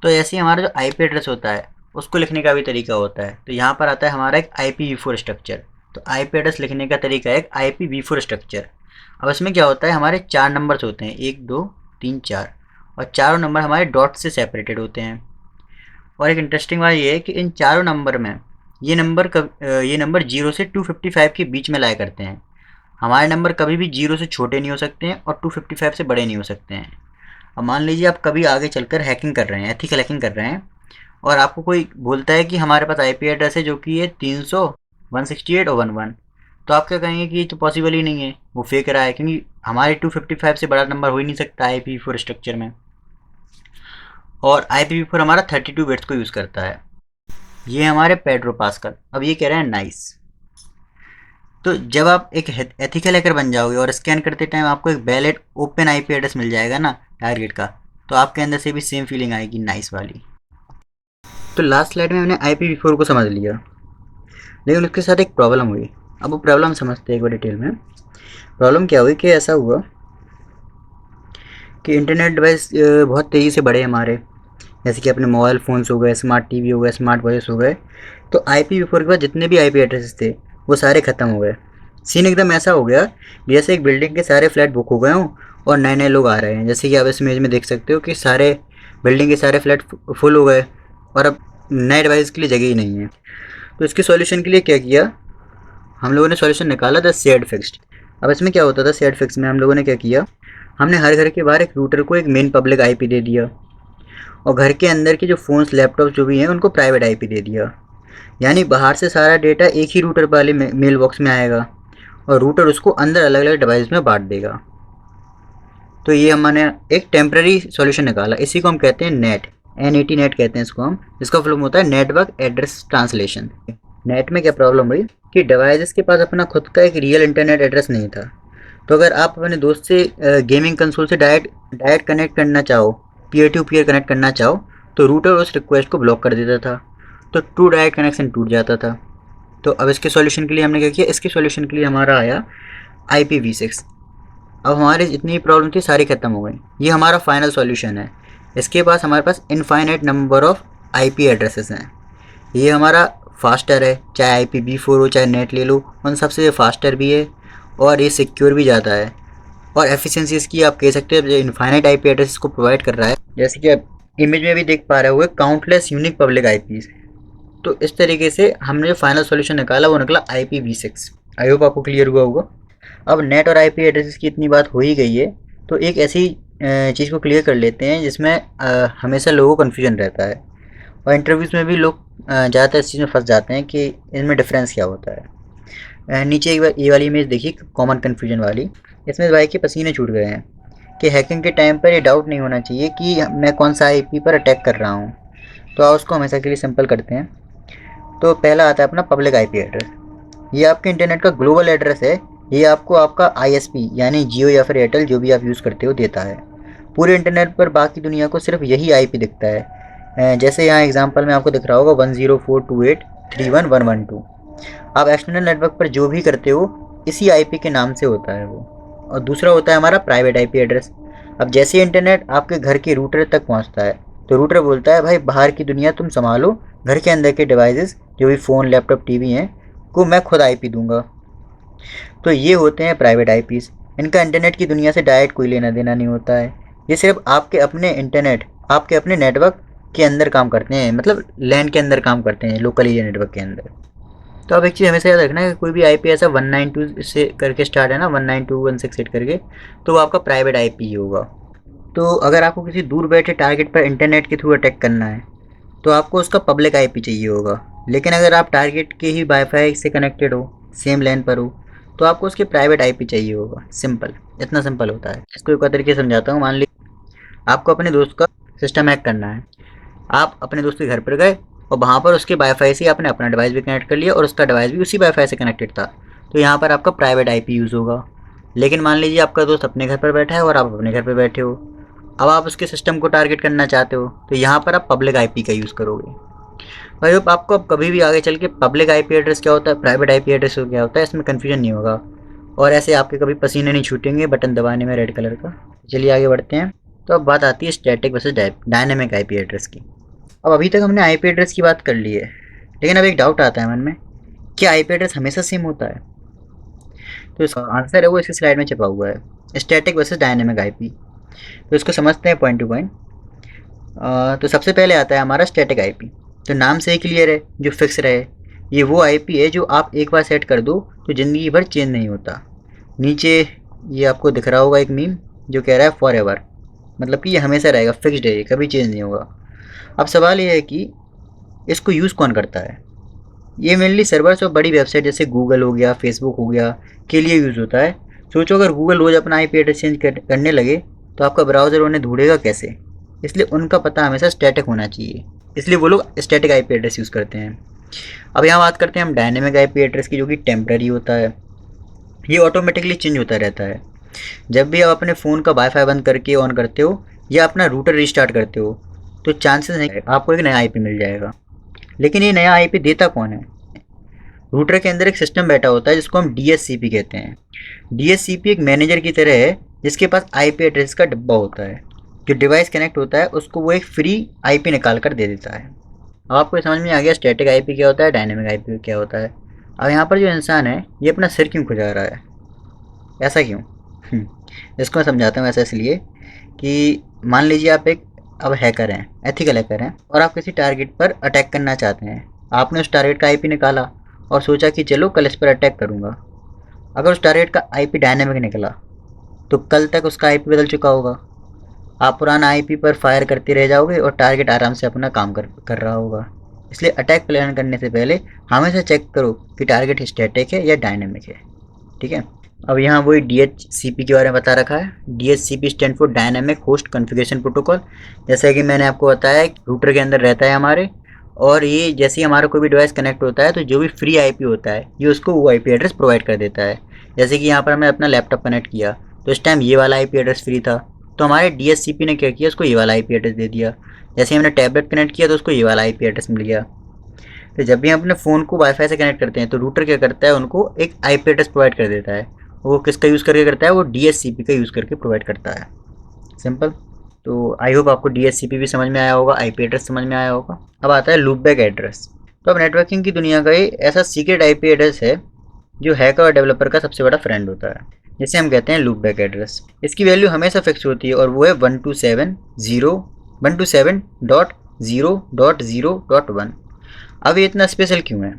तो ऐसे ही हमारा जो IP एड्रेस होता है उसको लिखने का भी तरीका होता है। तो यहाँ पर आता है हमारा एक IPv4 स्ट्रक्चर। तो IP एड्रेस लिखने का तरीका है एक IPv4 स्ट्रक्चर। अब इसमें क्या होता है, हमारे 4 नंबर्स होते हैं, 1 2 3 4, और चारों नंबर हमारे डॉट से सेपरेटेड होते हैं। और एक इंटरेस्टिंग बात ये है कि इन चारों नंबर में ये नंबर 0 से 255 के बीच में लाया करते हैं। हमारे नंबर कभी भी 0 से छोटे नहीं हो सकते हैं और 255 से बड़े नहीं हो सकते हैं। अब मान लीजिए आप कभी आगे चलकर हैकिंग कर रहे हैं, एथिकल हैकिंग कर रहे हैं, और आपको कोई बोलता है कि हमारे पास IP एड्रेस है जो कि ये 300 168 और 11, तो आप क्या कहेंगे कि ये तो पॉसिबल ही नहीं है, वो फेक रहा है, क्योंकि हमारे 255 से बड़ा नंबर हो ही नहीं सकता IPv4 स्ट्रक्चर में। और IPv4 हमारा 32 बिट्स को यूज़ करता है। ये हमारे पेड्रो पास्कल। अब ये कह रहे हैं नाइस। तो जब आप एक एथिकल हैकर बन जाओगे और स्कैन करते टाइम आपको एक वैलिड ओपन IP एड्रेस मिल जाएगा ना टारगेट का, तो आपके अंदर से भी सेम फीलिंग आएगी नाइस वाली। तो लास्ट स्लाइड में हमने IPv4 को समझ लिया, लेकिन उसके साथ एक प्रॉब्लम हुई। अब वो प्रॉब्लम समझते हैं एक बार डिटेल में। प्रॉब्लम क्या हुई कि ऐसा हुआ कि इंटरनेट डिवाइस बहुत तेज़ी से बढ़े हमारे, जैसे कि अपने मोबाइल फ़ोन्स हो गए, स्मार्ट टीवी हो गए, स्मार्ट वॉचेस हो गए। तो IPv4 के बाद जितने भी IP एड्रेसेस थे वो सारे ख़त्म हो गए। सीन एकदम ऐसा हो गया जैसे एक बिल्डिंग के सारे फ्लैट बुक हो गए हों और नए नए लोग आ रहे हैं। जैसे कि आप इस इमेज में देख सकते हो कि सारे बिल्डिंग के सारे फ्लैट फुल हो गए और अब नए डिवाइस के लिए जगह ही नहीं है। तो इसके सॉल्यूशन के लिए क्या किया, हम लोगों ने सॉल्यूशन निकाला था शेयर्ड फिक्स्ड। अब इसमें क्या होता था, शेयर्ड फिक्स में हम लोगों ने क्या किया, हमने हर घर के बाहर एक रूटर को एक मेन पब्लिक IP दे दिया और घर के अंदर के जो फ़ोन्स लैपटॉप जो भी हैं उनको प्राइवेट IP दे दिया। यानी बाहर से सारा डेटा एक ही रूटर वाले मेल बॉक्स में आएगा और रूटर उसको अंदर अलग अलग डिवाइस में बांट देगा। तो ये हमने एक टेम्प्रेरी सॉल्यूशन निकाला, इसी को हम कहते हैं नेट, NAT नेट कहते हैं इसको हम, जिसका फुल फॉर्म होता है नेटवर्क एड्रेस ट्रांसलेशन। नेट में क्या प्रॉब्लम हुई कि डिवाइसेस के पास अपना खुद का एक रियल इंटरनेट एड्रेस नहीं था। तो अगर आप अपने दोस्त से गेमिंग कंसोल से डायरेक्ट कनेक्ट करना चाहो, पीयर टू पीयर कनेक्ट करना चाहो, तो रूटर उस रिक्वेस्ट को ब्लॉक कर देता था, तो टू डायरेक्ट कनेक्शन टूट जाता था। तो अब इसके सॉल्यूशन के लिए हमने क्या किया, इसके सॉल्यूशन के लिए हमारा आया IPv6। अब हमारी जितनी प्रॉब्लम थी सारी ख़त्म हो गई। ये हमारा फाइनल सॉल्यूशन है। इसके पास हमारे पास infinite number of IP addresses हैं। ये हमारा फास्टर है, चाहे IPv4 हो चाहे नेट ले लो, उन सबसे फास्टर भी है और ये सिक्योर भी ज़्यादा है। और एफिशिएंसी इसकी आप कह सकते हैं जो इनफाइनाइट IP एड्रेस को प्रोवाइड कर रहा है, जैसे कि आप इमेज में भी देख पा रहे होंगे, काउंटलेस यूनिक पब्लिक IPs। तो इस तरीके से हमने जो फाइनल सॉल्यूशन निकाला वो निकला IPv6। आई होप आपको क्लियर हुआ होगा। अब नेट और IP एड्रेसेस की इतनी बात हो ही गई है, तो एक ऐसी चीज़ को क्लियर कर लेते हैं जिसमें हमेशा लोगों को कन्फ्यूजन रहता है और इंटरव्यूज़ में भी लोग ज़्यादातर इस चीज़ में फंस जाते हैं कि इनमें डिफरेंस क्या होता है। नीचे एक बार ये वाली इमेज देखिए, कॉमन कन्फ्यूजन वाली। इसमें भाई के पसीने छूट गए हैं कि हैकिंग के टाइम पर ये डाउट नहीं होना चाहिए कि मैं कौन सा IP पर अटैक कर रहा हूँ। तो आप उसको हमेशा के लिए सिंपल करते हैं। तो पहला आता है अपना पब्लिक IP एड्रेस। ये आपके इंटरनेट का ग्लोबल एड्रेस है। ये आपको आपका ISP यानी जियो या फिर एयरटेल जो भी आप यूज़ करते हो देता है। पूरे इंटरनेट पर बाकी दुनिया को सिर्फ यही IP दिखता है। जैसे यहाँ एग्जांपल में आपको दिख रहा होगा 10428311112। आप एक्सटर्नल नेटवर्क पर जो भी करते हो इसी IP के नाम से होता है वो। और दूसरा होता है हमारा प्राइवेट IP एड्रेस। अब जैसे इंटरनेट आपके घर के रूटर तक पहुँचता है तो रूटर बोलता है भाई बाहर की दुनिया तुम संभालो, घर के अंदर के डिवाइसेस जो भी फ़ोन लैपटॉप TV हैं को मैं खुद IP दूंगा। तो ये होते हैं प्राइवेट IPs। इनका इंटरनेट की दुनिया से डायरेक्ट कोई लेना देना नहीं होता है। ये सिर्फ आपके अपने इंटरनेट, आपके अपने नेटवर्क के अंदर काम करते हैं, मतलब लैन के अंदर काम करते हैं, लोकल एरिया नेटवर्क के अंदर। तो अब एक चीज़ हमेशा याद रखना है कि कोई भी IP ऐसा 192 से करके स्टार्ट है ना, 192.168 करके, तो वो आपका प्राइवेट IP ही होगा। तो अगर आपको किसी दूर बैठे टारगेट पर इंटरनेट के थ्रू अटैक करना है तो आपको उसका पब्लिक IP चाहिए होगा। लेकिन अगर आप टारगेट के ही वाईफाई से कनेक्टेड हो, सेम लैन पर हो, तो आपको उसके प्राइवेट IP चाहिए होगा। सिंपल, इतना सिंपल होता है। इसको एक और तरीके से समझाता हूँ। मान लीजिए आपको अपने दोस्त का सिस्टम हैक करना है। आप अपने दोस्त के घर पर गए और वहाँ पर उसके वाईफाई से आपने अपना डिवाइस भी कनेक्ट कर लिया और उसका डिवाइस भी उसी वाईफाई से कनेक्टेड था, तो यहाँ पर आपका प्राइवेट IP यूज़ होगा। लेकिन मान लीजिए आपका दोस्त अपने घर पर बैठा है और आप अपने घर पर बैठे हो, अब आप उसके सिस्टम को टारगेट करना चाहते हो, तो यहाँ पर आप पब्लिक IP का यूज़ करोगे। भाई आपको अब कभी भी आगे चल के पब्लिक IP एड्रेस क्या होता है, प्राइवेट IP एड्रेस क्या होता है, इसमें कन्फ्यूजन नहीं होगा और ऐसे आपके कभी पसीने नहीं छूटेंगे बटन दबाने में रेड कलर का। चलिए आगे बढ़ते हैं। तो अब बात आती है static versus dynamic IP address की। अब अभी तक हमने IP एड्रेस की बात कर ली है, लेकिन अब एक डाउट आता है मन में, क्या IP एड्रेस हमेशा सेम होता है? तो इसका आंसर है वो इसकी स्लाइड में छपा हुआ है, स्टैटिक वर्सेस डायनेमिक IP। तो इसको समझते हैं पॉइंट टू पॉइंट। तो सबसे पहले आता है हमारा स्टैटिक IP। तो नाम से ही क्लियर है, जो फिक्स रहे। ये वो IP है जो आप एक बार सेट कर दो तो ज़िंदगी भर चेंज नहीं होता। नीचे ये आपको दिख रहा होगा एक मीम जो कह रहा है फॉर एवर, मतलब कि ये हमेशा रहेगा, फिक्स्ड है, ये कभी चेंज नहीं होगा। अब सवाल ये है कि इसको यूज़ कौन करता है? ये मेनली सर्वर्स और बड़ी वेबसाइट जैसे गूगल हो गया, फेसबुक हो गया के लिए यूज़ होता है। सोचो अगर गूगल रोज़ अपना IP एड्रेस चेंज करने लगे तो आपका ब्राउज़र उन्हें ढूंढेगा कैसे? इसलिए उनका पता हमेशा स्टैटिक होना चाहिए, इसलिए वो लोग स्टैटिक आईपी एड्रेस यूज़ करते हैं। अब यहाँ बात करते हैं हम डायनेमिक आईपी एड्रेस की, जो कि टेम्पररी होता है। ये ऑटोमेटिकली चेंज होता रहता है। जब भी आप अपने फ़ोन का वाईफाई बंद करके ऑन करते हो या अपना रूटर रिस्टार्ट करते हो, तो चांसेस नहीं आपको एक नया आईपी मिल जाएगा। लेकिन ये नया आईपी देता कौन है? रूटर के अंदर एक सिस्टम बैठा होता है जिसको हम डीएचसीपी कहते हैं। डीएचसीपी एक मैनेजर की तरह है जिसके पास आईपी एड्रेस का डब्बा होता है। जो डिवाइस कनेक्ट होता है उसको वो एक फ्री आईपी निकाल कर दे देता है। अब आपको समझ में आ गया स्टैटिक आईपी क्या होता है, डायनेमिक आईपी क्या होता है। अब यहाँ पर जो इंसान है ये अपना सिर क्यों खुजा रहा है, ऐसा क्यों? इसको मैं समझाता हूँ। ऐसा इसलिए कि मान लीजिए आप एक अब हैकर हैं, एथिकल हैकर हैं, और आप किसी टारगेट पर अटैक करना चाहते हैं। आपने उस टारगेट का आईपी निकाला और सोचा कि चलो कल इस पर अटैक करूँगा। अगर उस टारगेट का आईपी डायनेमिक निकला तो कल तक उसका आईपी बदल चुका होगा। आप पुराना आईपी पर फायर करते रह जाओगे और टारगेट आराम से अपना काम कर रहा होगा। इसलिए अटैक प्लान करने से पहले हमेशा चेक करो कि टारगेट स्टैटिक है या डायनेमिक है। ठीक है। अब यहाँ वही DHCP के बारे में बता रखा है। DHCP stand for dynamic host configuration protocol. जैसा कि मैंने आपको बताया रूटर के अंदर रहता है हमारे, और ये जैसे ही हमारा कोई भी डिवाइस कनेक्ट होता है तो जो भी फ्री आईपी होता है ये उसको वो आईपी एड्रेस प्रोवाइड कर देता है। जैसे कि यहाँ पर मैं अपना लैपटॉप कनेक्ट किया तो इस टाइम ये वाला आईपी एड्रेस फ्री था, तो हमारे DHCP ने क्या किया, उसको ये वाला आईपी एड्रेस दे दिया। जैसे हमने टैबलेट कनेक्ट किया तो उसको ये वाला आईपी एड्रेस मिल गया। तो जब भी हम अपने फ़ोन को वाईफाई से कनेक्ट करते हैं तो रूटर क्या करता है, उनको एक आईपी एड्रेस प्रोवाइड कर देता है। वो किसका यूज़ करके करता है, वो DHCP का यूज़ करके प्रोवाइड करता है। सिंपल। तो आई होप आपको DHCP भी समझ में आया होगा, आईपी एड्रेस समझ में आया होगा। अब आता है लूपबैक एड्रेस। तो अब नेटवर्किंग की दुनिया का एक ऐसा सीक्रेट आईपी एड्रेस है जो हैकर और डेवलपर का सबसे बड़ा फ्रेंड होता है, जिसे हम कहते हैं लूपबैक एड्रेस। इसकी वैल्यू हमेशा फिक्स होती है और वो है 127.0.0.1। अब ये इतना स्पेशल क्यों है?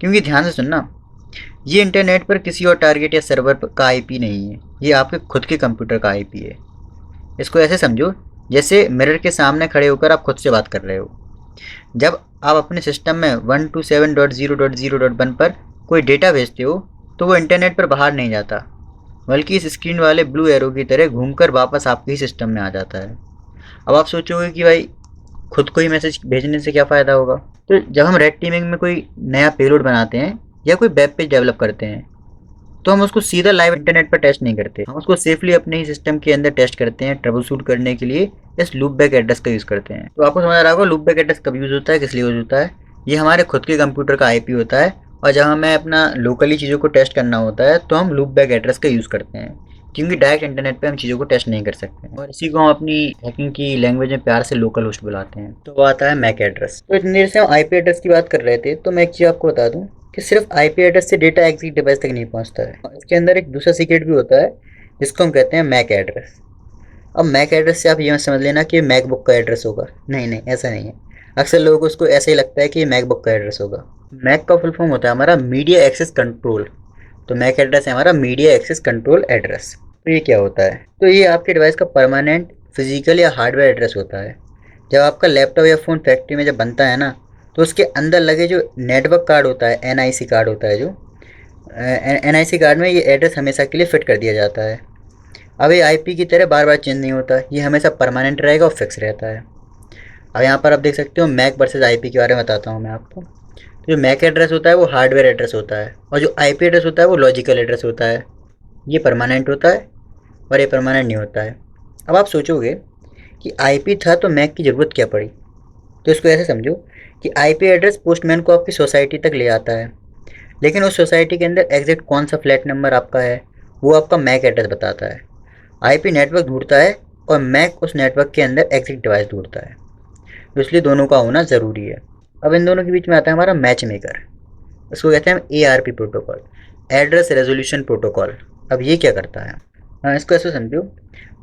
क्योंकि ध्यान से सुनना, ये इंटरनेट पर किसी और टारगेट या सर्वर का आईपी नहीं है, ये आपके खुद के कंप्यूटर का आईपी है। इसको ऐसे समझो जैसे मिरर के सामने खड़े होकर आप खुद से बात कर रहे हो। जब आप अपने सिस्टम में 127.0.0.1 पर कोई डेटा भेजते हो तो वो इंटरनेट पर बाहर नहीं जाता, बल्कि इस स्क्रीन वाले ब्लू एरो की तरह घूमकर वापस आपके ही सिस्टम में आ जाता है। अब आप सोचोगे कि भाई खुद को ही मैसेज भेजने से क्या फ़ायदा होगा? तो जब हम रेड टीमिंग में कोई नया पेलोड बनाते हैं या कोई वेब पेज डेवलप करते हैं तो हम उसको सीधा लाइव इंटरनेट पर टेस्ट नहीं करते, हम उसको सेफली अपने ही सिस्टम के अंदर टेस्ट करते हैं। ट्रबल शूट करने के लिए इस लूप बैक एड्रेस का यूज़ करते हैं। तो आपको समझ आ रहा होगा लूप बैक एड्रेस कब यूज़ होता है, किस लिए यूज़ होता है। ये हमारे खुद के कंप्यूटर का आईपी होता है, और जब हमें अपना लोकली चीज़ों को टेस्ट करना होता है तो हम लूप बैक एड्रेस का यूज़ करते हैं, क्योंकि डायरेक्ट इंटरनेट पे हम चीज़ों को टेस्ट नहीं कर सकते हैं। और इसी को हम अपनी हैकिंग की लैंग्वेज में प्यार से लोकल होस्ट बुलाते हैं। तो वो आता है मैक एड्रेस। तो इतनी देर से हम आईपी एड्रेस की बात कर रहे थे, तो मैं एक चीज़ आपको बता दूं कि सिर्फ आईपी एड्रेस से डेटा एग्जिट डिवाइस तक नहीं पहुंचता है। इसके अंदर एक दूसरा सीक्रेट भी होता है जिसको हम कहते हैं मैक एड्रेस। अब मैक एड्रेस से आप ये मत समझ लेना कि मैकबुक का एड्रेस होगा, नहीं नहीं, ऐसा नहीं है। अक्सर लोगों को उसको ऐसे ही लगता है कि ये मैकबुक का एड्रेस होगा। मैक का फुल फॉर्म होता है हमारा मीडिया एक्सेस कंट्रोल। तो मैक एड्रेस है हमारा मीडिया एक्सेस कंट्रोल एड्रेस। तो ये क्या होता है? तो ये आपके डिवाइस का परमानेंट फिजिकल या हार्डवेयर एड्रेस होता है। जब आपका लैपटॉप या फ़ोन फैक्ट्री में जब बनता है ना, तो उसके अंदर लगे जो नेटवर्क कार्ड होता है, NIC कार्ड होता है, जो NIC कार्ड में ये एड्रेस हमेशा के लिए फिट कर दिया जाता है। अब ये आईपी की तरह बार बार चेंज नहीं होता, ये हमेशा परमानेंट रहेगा और फिक्स रहता है। अब यहाँ पर आप देख सकते हो मैक वर्सेस आईपी के बारे में बताता हूँ मैं आपको। तो जो मैक एड्रेस होता है वो हार्डवेयर एड्रेस होता है, और जो आईपी एड्रेस होता है वो लॉजिकल एड्रेस होता है। ये परमानेंट होता है और ये परमानेंट नहीं होता है। अब आप सोचोगे कि आईपी था तो मैक की ज़रूरत क्या पड़ी? तो इसको ऐसे समझो कि आईपी एड्रेस पोस्टमैन को आपकी सोसाइटी तक ले आता है, लेकिन उस सोसाइटी के अंदर एग्जैक्ट कौन सा फ्लैट नंबर आपका है वो आपका मैक एड्रेस बताता है। आईपी नेटवर्क ढूंढता है और मैक उस नेटवर्क के अंदर एग्जैक्ट डिवाइस ढूंढता है, तो इसलिए दोनों का होना ज़रूरी है। अब इन दोनों के बीच में आता है हमारा मैच मेकर। इसको कहते हैं हम ARP protocol, address resolution protocol. अब ये क्या करता है? हाँ, इसको ऐसे समझो,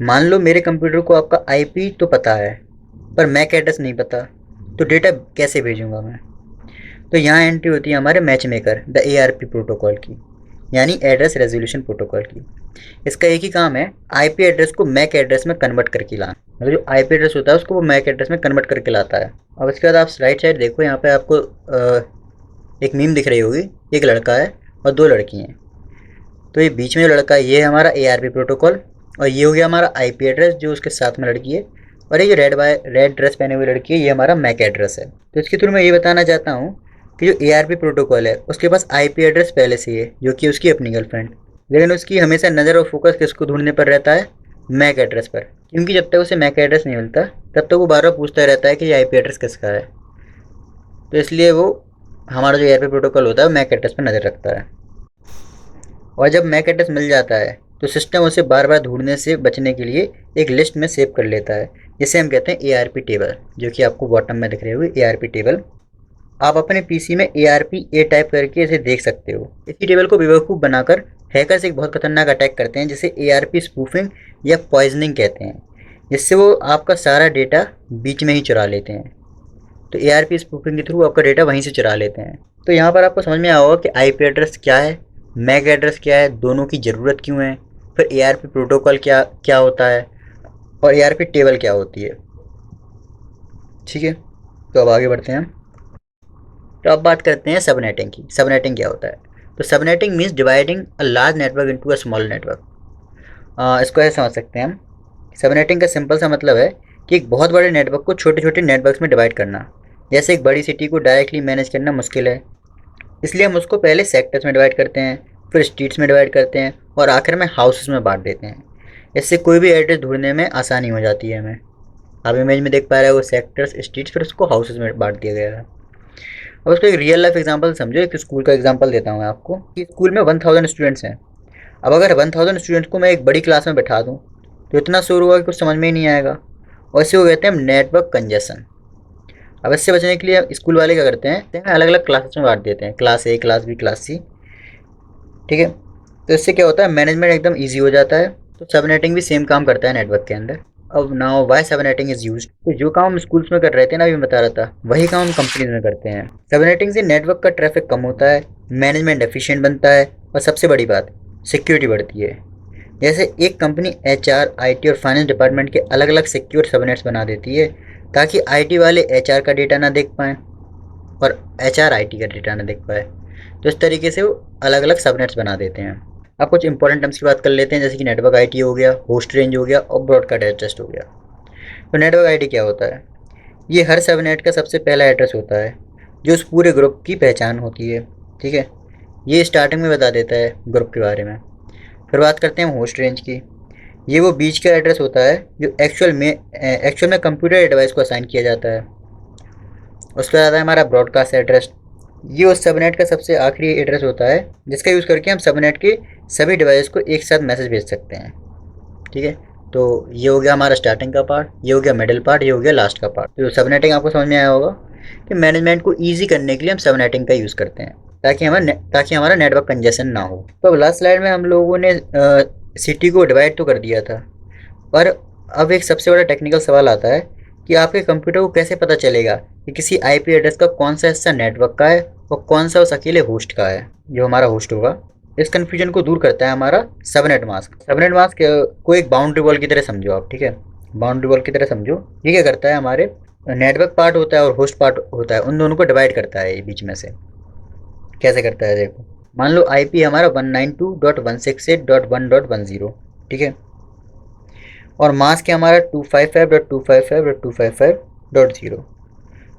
मान लो मेरे कंप्यूटर को आपका आईपी तो पता है पर मैक एड्रेस नहीं पता, तो डेटा कैसे भेजूंगा मैं? तो यहाँ एंट्री होती है हमारे match maker the ARP protocol की, यानी एड्रेस रेजोल्यूशन प्रोटोकॉल की। इसका एक ही काम है, आईपी एड्रेस को मैक एड्रेस में कन्वर्ट करके लाना। मतलब जो आईपी एड्रेस होता है उसको वो मैक एड्रेस में कन्वर्ट करके लाता है। अब इसके बाद आप राइट साइड देखो, यहाँ पे आपको एक मीम दिख रही होगी। एक लड़का है और दो लड़की हैं। तो ये बीच में जो लड़का है ये है हमारा ARP प्रोटोकॉल, और ये हो गया हमारा आईपी एड्रेस जो उसके साथ में लड़की है। और ये जो रेड ड्रेस पहने हुई लड़की है, ये हमारा मैक एड्रेस है। तो इसके थ्रू मैं ये बताना चाहता हूँ कि जो ARP प्रोटोकॉल है उसके पास IP एड्रेस पहले से ही है, जो कि उसकी अपनी गर्लफ्रेंड, लेकिन उसकी हमेशा नज़र और फोकस किसको ढूंढने पर रहता है, मैक एड्रेस पर। क्योंकि जब तक उसे मैक एड्रेस नहीं मिलता तब तक वो बार बार पूछता रहता है कि ये IP एड्रेस किसका है। तो इसलिए वो हमारा जो ARP प्रोटोकॉल होता है वो मैक एड्रेस पर नज़र रखता है। और जब मैक एड्रेस मिल जाता है तो सिस्टम उसे बार बार ढूंढने से बचने के लिए एक लिस्ट में सेव कर लेता है, जिसे हम कहते हैं ARP टेबल, जो कि आपको बॉटम में दिख रहे हुए ARP टेबल। आप अपने पीसी में ARP टाइप करके इसे देख सकते हो। इसी टेबल को बेवकूफ़ बनाकर हैकर्स एक बहुत खतरनाक अटैक करते हैं, जिसे ARP स्पूफिंग या पॉइजनिंग कहते हैं, जिससे वो आपका सारा डेटा बीच में ही चुरा लेते हैं। तो ARP स्पूफिंग के थ्रू आपका डेटा वहीं से चुरा लेते हैं। तो यहाँ पर आपको समझ में आया होगा कि IP एड्रेस क्या है, मैक एड्रेस क्या है, दोनों की ज़रूरत क्यों है, फिर ARP प्रोटोकॉल क्या क्या होता है, और ARP टेबल क्या होती है। ठीक है, तो अब आगे बढ़ते हैं। तो अब बात करते हैं सबनेटिंग की। सबनेटिंग क्या होता है? तो subnetting means dividing a large network into a small network. इसको ऐसे समझ सकते हैं हम। सबनेटिंग का सिंपल सा मतलब है कि एक बहुत बड़े नेटवर्क को छोटे छोटे नेटवर्क्स में डिवाइड करना। जैसे एक बड़ी सिटी को डायरेक्टली मैनेज करना मुश्किल है, इसलिए हम उसको पहले सेक्टर्स में डिवाइड करते हैं, फिर स्ट्रीट्स में डिवाइड करते हैं, और आखिर में हाउसेस में बांट देते हैं। इससे कोई भी एड्रेस ढूंढने में आसानी हो जाती है हमें। आप इमेज में देख पा रहे हो, वो सेक्टर्स, स्ट्रीट्स, फिर उसको हाउसेस में बांट दिया गया है। अब उसको एक रियल लाइफ एग्जांपल समझो। एक स्कूल का एग्जांपल देता हूँ मैं आपको कि स्कूल में 1000 स्टूडेंट्स हैं। अब अगर 1000 स्टूडेंट्स को मैं एक बड़ी क्लास में बैठा दूँ तो इतना शोर होगा कि कुछ समझ में ही नहीं आएगा, और इसे वो कहते हैं नेटवर्क कंजेशन। अब इससे बचने के लिए स्कूल वाले क्या करते हैं, अलग अलग क्लासेस में बांट देते हैं, class A, class B, class C। ठीक है, तो इससे क्या होता है, मैनेजमेंट एकदम ईजी हो जाता है। तो सबनेटिंग भी सेम काम करता है नेटवर्क के अंदर। अब now why subnetting is used. तो जो काम हम स्कूल्स में कर रहे थे ना, अभी मैं बता रहा था, वही काम हम कंपनीज में करते हैं। सबनेटिंग से नेटवर्क का ट्रैफिक कम होता है, मैनेजमेंट एफिशिएंट बनता है, और सबसे बड़ी बात, सिक्योरिटी बढ़ती है। जैसे एक कंपनी HR, IT और फाइनेंस डिपार्टमेंट के अलग अलग सिक्योर सबनेट्स बना देती है, ताकि IT वाले HR का डेटा ना देख पाएँ और HR IT का डेटा ना देख पाए। तो इस तरीके से वो अलग अलग सबनेट्स बना देते हैं। अब कुछ इंपॉर्टेंट टर्म्स की बात कर लेते हैं, जैसे कि नेटवर्क IT हो गया, होस्ट रेंज हो गया, और ब्रॉडकास्ट एड्रेस हो गया। तो नेटवर्क IT क्या होता है? ये हर सबनेट का सबसे पहला एड्रेस होता है, जो उस पूरे ग्रुप की पहचान होती है। ठीक है, ये स्टार्टिंग में बता देता है ग्रुप के बारे में। फिर बात करते हैं हम होस्ट रेंज की। ये वो बीच का एड्रेस होता है जो एक्चुअल में कंप्यूटर डिवाइस को असाइन किया जाता है। उसके बाद आता है हमारा ब्रॉडकास्ट एड्रेस। ये उस सबनेट का सबसे आखिरी एड्रेस होता है, जिसका यूज़ करके हम सबनेट के सभी डिवाइस को एक साथ मैसेज भेज सकते हैं। ठीक है, तो ये हो गया हमारा स्टार्टिंग का पार्ट, ये हो गया मिडिल पार्ट, ये हो गया लास्ट का पार्ट। तो सबनेटिंग आपको समझ में आया होगा कि मैनेजमेंट को ईजी करने के लिए हम सबनेटिंग का यूज़ करते हैं, ताकि हमारा नेटवर्क कंजेशन ना हो। तो अब लास्ट स्लाइड में हम लोगों ने सिटी को डिवाइड तो कर दिया था, पर अब एक सबसे बड़ा टेक्निकल सवाल आता है कि आपके कंप्यूटर को कैसे पता चलेगा कि किसी IP एड्रेस का कौन सा हिस्सा नेटवर्क का है और कौन सा उस अकेले होस्ट का है, जो हमारा होस्ट होगा। इस कन्फ्यूजन को दूर करता है हमारा सबनेट मास्क। सबनेट मास्क को एक बाउंड्री वॉल की तरह समझो आप। ठीक है, बाउंड्री वॉल की तरह समझो। ये क्या करता है, हमारे नेटवर्क पार्ट होता है और होस्ट पार्ट होता है, उन दोनों को डिवाइड करता है ये बीच में से। कैसे करता है देखो, मान लो IP हमारा 192.168.1.10। ठीक है, और मास्क है हमारा 255.255.255.0।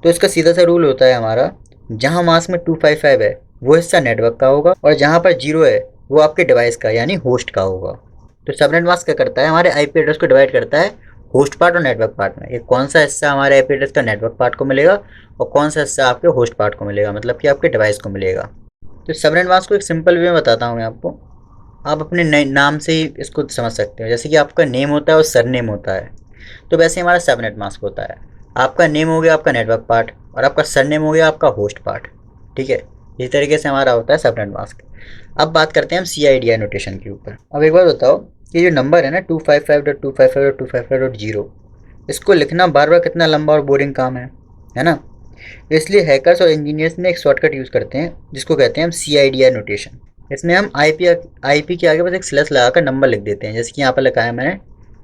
तो इसका सीधा सा रूल होता है हमारा, जहाँ मास्क में 255 है वो हिस्सा नेटवर्क का होगा, और जहाँ पर 0 है वो आपके डिवाइस का यानी होस्ट का होगा। तो सबनेट मास्क क्या करता है, हमारे IP एड्रेस को डिवाइड करता है होस्ट पार्ट और नेटवर्क पार्ट में। ये कौन सा हिस्सा हमारे IP एड्रेस का नेटवर्क पार्ट को मिलेगा और कौन सा हिस्सा आपके होस्ट पार्ट को मिलेगा, मतलब कि आपके डिवाइस को मिलेगा। तो सबनेट मास्क को एक सिंपल वे में बताता हूँ मैं आपको। आप अपने नाम से ही इसको समझ सकते हो। जैसे कि आपका नेम होता है और सरनेम होता है, तो वैसे हमारा सबनेट मास्क होता है। आपका नेम हो गया आपका नेटवर्क पार्ट, और आपका सरनेम हो गया आपका होस्ट पार्ट। ठीक है, इस तरीके से हमारा होता है सबनेट मास्क। अब बात करते हैं हम CIDI नोटेशन के ऊपर। अब एक बार बताओ कि जो नंबर है ना 255.255.255.0, इसको लिखना बार बार कितना लंबा और बोरिंग काम है ना। तो इसलिए हैकर्स और इंजीनियर्स ने एक शॉर्टकट यूज़ करते हैं, जिसको कहते हैं हम CIDI नोटेशन। इसमें हम IP के आगे बस एक स्लैश लगाकर नंबर लिख देते हैं, जैसे कि यहाँ पर लिखा है मैंने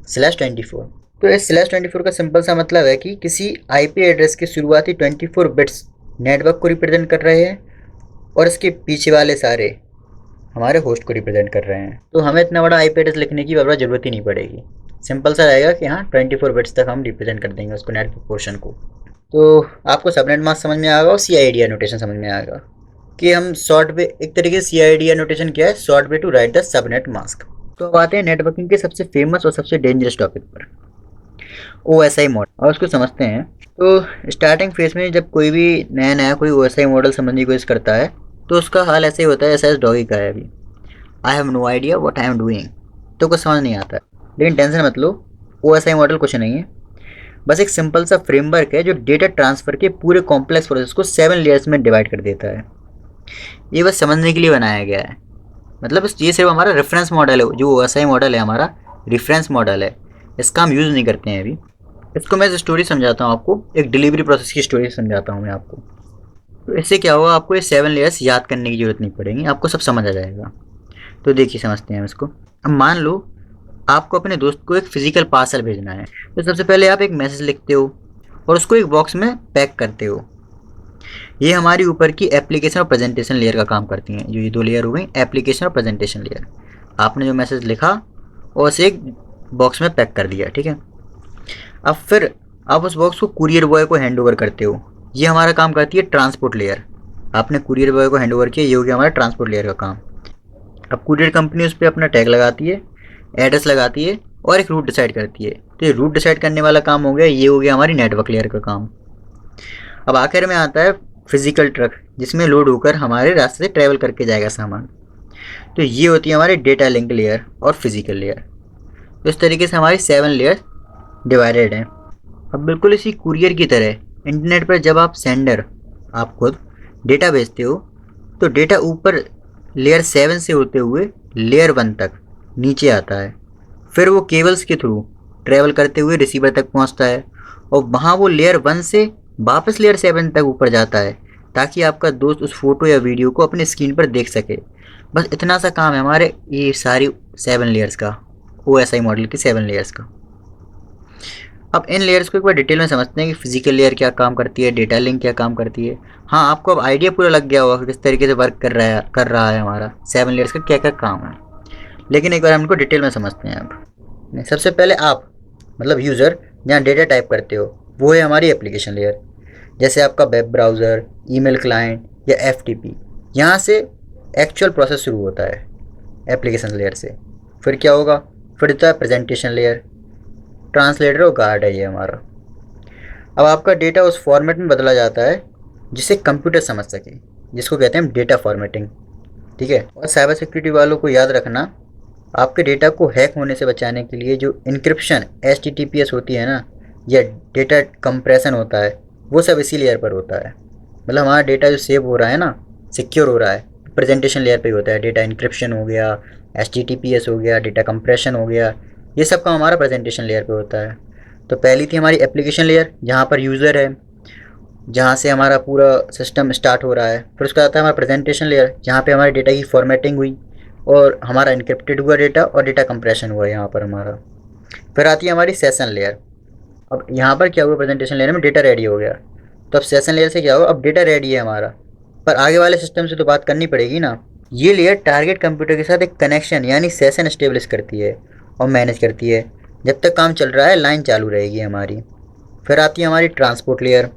/24। तो इस /24 का सिंपल सा मतलब है कि किसी IP एड्रेस के शुरुआती 24 बिट्स नेटवर्क को रिप्रेजेंट कर रहे हैं, और इसके पीछे वाले सारे हमारे होस्ट को रिप्रेजेंट कर रहे हैं। तो हमें इतना बड़ा IP एड्रेस लिखने की बार बार ज़रूरत ही नहीं पड़ेगी। सिंपल सा रहेगा कि हाँ 24 बिट्स तक हम रिप्रेजेंट कर देंगे उसको, नेटवर्क पोर्शन को। तो आपको सबनेट मास्क समझ में आएगा और सी आई डी एनोटेशन समझ में आएगा कि हम शॉर्ट वे, एक तरीके से सी आई डी एनोटेशन क्या है, short way to write the subnet mask. तो अब आते हैं नेटवर्किंग के सबसे फेमस और सबसे डेंजरस टॉपिक पर, ओ एस आई मॉडल, और उसको समझते हैं। तो स्टार्टिंग फेज में जब कोई भी नया नया कोई ओ एस आई मॉडल समझने की कोशिश करता है तो उसका हाल ऐसे ही होता है जैसा इस डॉगी का है अभी, I have no idea what I am doing. तो कुछ समझ नहीं आता है। लेकिन टेंशन मत लो, ओ एस आई मॉडल कुछ नहीं है, बस एक सिंपल सा फ्रेमवर्क है जो डेटा ट्रांसफ़र के पूरे कॉम्प्लेक्स प्रोसेस को 7 लेयर्स में डिवाइड कर देता है। ये बस समझने के लिए बनाया गया है, मतलब ये सिर्फ हमारा रेफरेंस मॉडल है, जो ओ एस आई मॉडल है हमारा रेफरेंस मॉडल है, इसका हम यूज़ नहीं करते हैं अभी। इसको मैं स्टोरी समझाता हूँ आपको, एक डिलीवरी प्रोसेस की स्टोरी समझाता हूँ मैं आपको। तो इससे क्या होगा, आपको ये 7 लेयर्स याद करने की ज़रूरत नहीं पड़ेगी, आपको सब समझ आ जाएगा। तो देखिए समझते हैं इसको। अब मान लो आपको अपने दोस्त को एक फिजिकल पार्सल भेजना है, तो सबसे पहले आप एक मैसेज लिखते हो और उसको एक बॉक्स में पैक करते हो। ये हमारी ऊपर की एप्लीकेशन और प्रेजेंटेशन लेयर का काम करती हैं। जो ये दो लेयर हो गई, एप्लीकेशन और प्रेजेंटेशन लेयर। आपने जो मैसेज लिखा और उसे एक बॉक्स में पैक कर दिया, ठीक है। अब फिर आप उस बॉक्स को कुरियर बॉय को हैंड ओवर करते हो। ये हमारा काम करती है ट्रांसपोर्ट लेयर। आपने कुरियर बॉय को हैंड ओवर किया, ये हो गया हमारा ट्रांसपोर्ट लेयर का काम। अब कुरियर कंपनी उस पर अपना टैग लगाती है, एड्रेस लगाती है और एक रूट डिसाइड करती है। तो ये रूट डिसाइड करने वाला काम हो गया, ये हो गया हमारी नेटवर्क लेयर का काम। अब आखिर में आता है फिजिकल ट्रक, जिसमें लोड होकर हमारे रास्ते से ट्रैवल करके जाएगा सामान। तो ये होती है हमारी डेटा लिंक लेयर और फिजिकल लेयर। तो इस तरीके से हमारी 7 लेयर डिवाइडेड हैं। अब बिल्कुल इसी कुरियर की तरह इंटरनेट पर जब आप सेंडर, आप खुद डेटा भेजते हो, तो डेटा ऊपर लेयर 7 से होते हुए लेयर 1 तक नीचे आता है। फिर वो केबल्स के थ्रू ट्रैवल करते हुए रिसीवर तक पहुंचता है और वहाँ वो लेयर 1 से वापस लेयर 7 तक ऊपर जाता है, ताकि आपका दोस्त उस फोटो या वीडियो को अपने स्क्रीन पर देख सके। बस इतना सा काम है हमारे ये सारी 7 लेयर्स का, ओ एस आई मॉडल की 7 लेयर्स का। अब इन लेयर्स को एक बार डिटेल में समझते हैं कि फिजिकल लेयर क्या काम करती है, डेटा लिंक क्या काम करती है। हाँ, आपको अब आइडिया पूरा लग गया होगा कि किस तरीके से वर्क कर रहा है हमारा 7 लेयर्स का क्या क्या काम है। लेकिन एक बार हम इनको डिटेल में समझते हैं। अब सबसे पहले आप, मतलब यूज़र, जहाँ डेटा टाइप करते हो वो है हमारी एप्लीकेशन लेयर। जैसे आपका वेब ब्राउज़र, ईमेल क्लाइंट या FTP, यहाँ से एक्चुअल प्रोसेस शुरू होता है एप्लीकेशन लेयर से। फिर क्या होगा, फिर होता है प्रेजेंटेशन लेयर, ट्रांसलेटर और गार्ड है ये हमारा। अब आपका डेटा उस फॉर्मेट में बदला जाता है जिसे कंप्यूटर समझ सके, जिसको कहते हैं डेटा फॉर्मेटिंग, ठीक है। और साइबर सिक्योरिटी वालों को याद रखना, आपके डेटा को हैक होने से बचाने के लिए जो इंक्रिप्शन HTTPS होती है ना, या डेटा कंप्रेशन होता है, वो सब इसी लेयर पर होता है। मतलब हमारा डेटा जो सेव हो रहा है ना, सिक्योर हो रहा है, प्रेजेंटेशन लेयर पे ही होता है। डेटा इंक्रिप्शन हो गया, HTTPS हो गया, डेटा कंप्रेशन हो गया, ये सब काम हमारा प्रेजेंटेशन लेयर पे होता है। तो पहली थी हमारी एप्लीकेशन लेयर, जहाँ पर यूज़र है, जहाँ से हमारा पूरा सिस्टम स्टार्ट हो रहा है। फिर उसका आता है हमारा प्रेजेंटेशन लेयर, जहाँ पे हमारे डेटा की फॉर्मेटिंग हुई और हमारा इनक्रिप्टेड हुआ डेटा और डेटा कंप्रेशन हुआ यहाँ पर हमारा। फिर आती है हमारी सेशन लेयर। अब यहाँ पर क्या हुआ, प्रेजेंटेशन लेयर में डेटा रेडी हो गया, तो अब सेशन लेयर से क्या होगा, अब डेटा रेडी है हमारा, पर आगे वाले सिस्टम से तो बात करनी पड़ेगी ना। ये लेयर टारगेट कंप्यूटर के साथ एक कनेक्शन यानी सेशन स्टेब्लिश करती है और मैनेज करती है। जब तक काम चल रहा है लाइन चालू रहेगी हमारी। फिर आती है हमारी ट्रांसपोर्ट लेयर।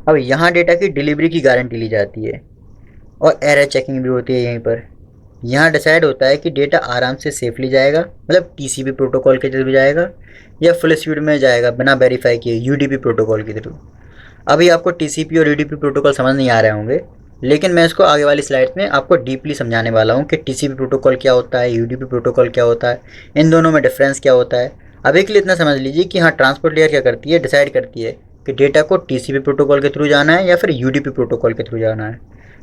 अब यहाँ डेटा की डिलीवरी की गारंटी ली जाती है और एरर चेकिंग भी होती है यहीं पर। यहाँ डिसाइड होता है कि डेटा आराम से सेफली जाएगा, मतलब TCP प्रोटोकॉल के थ्रू जाएगा या फुल स्पीड में जाएगा बिना वेरीफाई किए UDP प्रोटोकॉल के थ्रू। अभी आपको TCP और UDP प्रोटोकॉल समझ नहीं आ रहे होंगे, लेकिन मैं इसको आगे वाली स्लाइड्स में आपको डीपली समझाने वाला हूँ कि TCP प्रोटोकॉल क्या होता है, UDP प्रोटोकॉल क्या होता है, इन दोनों में डिफरेंस क्या होता है। अभी के लिए इतना समझ लीजिए कि हाँ, ट्रांसपोर्ट लेयर क्या करती है, डिसाइड करती है कि डेटा को TCP प्रोटोकॉल के थ्रू जाना है या फिर UDP प्रोटोकॉल के थ्रू जाना है।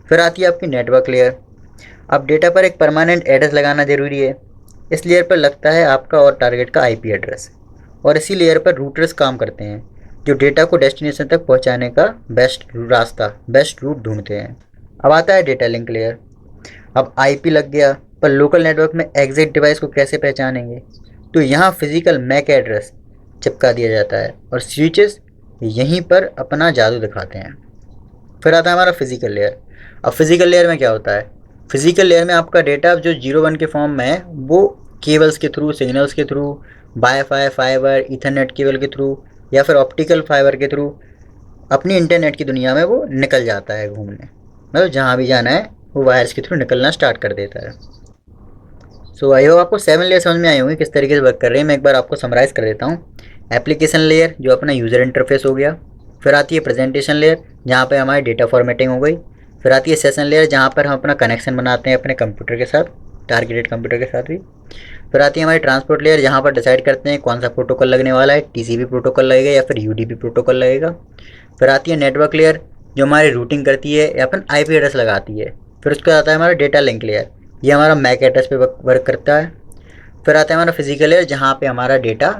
फिर आती है आपकी नेटवर्क लेयर। अब डेटा पर एक परमानेंट एड्रेस लगाना ज़रूरी है। इस लेयर पर लगता है आपका और टारगेट का IP एड्रेस, और इसी लेयर पर रूटर्स काम करते हैं जो डेटा को डेस्टिनेशन तक पहुंचाने का बेस्ट रूट ढूंढते हैं। अब आता है डेटा लिंक लेयर। अब IP लग गया, पर लोकल नेटवर्क में एग्जैक्ट डिवाइस को कैसे पहचानेंगे, तो यहाँ फिजिकल मैक एड्रेस चिपका दिया जाता है और स्विचेस यहीं पर अपना जादू दिखाते हैं। फिर आता है हमारा फिजिकल लेयर। अब फिजिकल लेयर में क्या होता है, फिजिकल लेयर में आपका डेटा जो 01 के फॉर्म में है वो केबल्स के थ्रू, सिग्नल्स के through, wifi, fibre, Ethernet cable के थ्रू या फिर ऑप्टिकल फाइबर के थ्रू अपनी इंटरनेट की दुनिया में वो निकल जाता है घूमने। मतलब जहाँ भी जाना है वो वायर्स के थ्रू निकलना स्टार्ट कर देता है। सो आई होप आपको 7 लेयर समझ में आई होंगी किस तरीके से वर्क कर रही है। मैं एक बार आपको समराइज़ कर देता हूँ। एप्लीकेशन लेयर जो अपना यूज़र इंटरफेस हो गया, फिर आती है प्रेजेंटेशन लेयर जहाँ पे हमारी डेटा फॉर्मेटिंग हो गई, फिर आती है सेशन लेयर जहाँ पर हम अपना कनेक्शन बनाते हैं अपने कंप्यूटर के साथ, टारगेटेड कंप्यूटर के साथ भी। फिर आती है हमारी ट्रांसपोर्ट लेयर जहाँ पर डिसाइड करते हैं कौन सा प्रोटोकॉल लगने वाला है, टीसीपी प्रोटोकॉल लगेगा या फिर यूडीपी प्रोटोकॉल लगेगा। फिर आती है नेटवर्क लेयर जो हमारी रूटिंग करती है या फिर आईपी एड्रेस लगाती है। फिर उसके बाद आता है हमारा डेटा लिंक लेयर, ये हमारा मैक एड्रेस पे वर्क करता है। फिर आता है हमारा फिजिकल लेयर जहाँ पे हमारा डेटा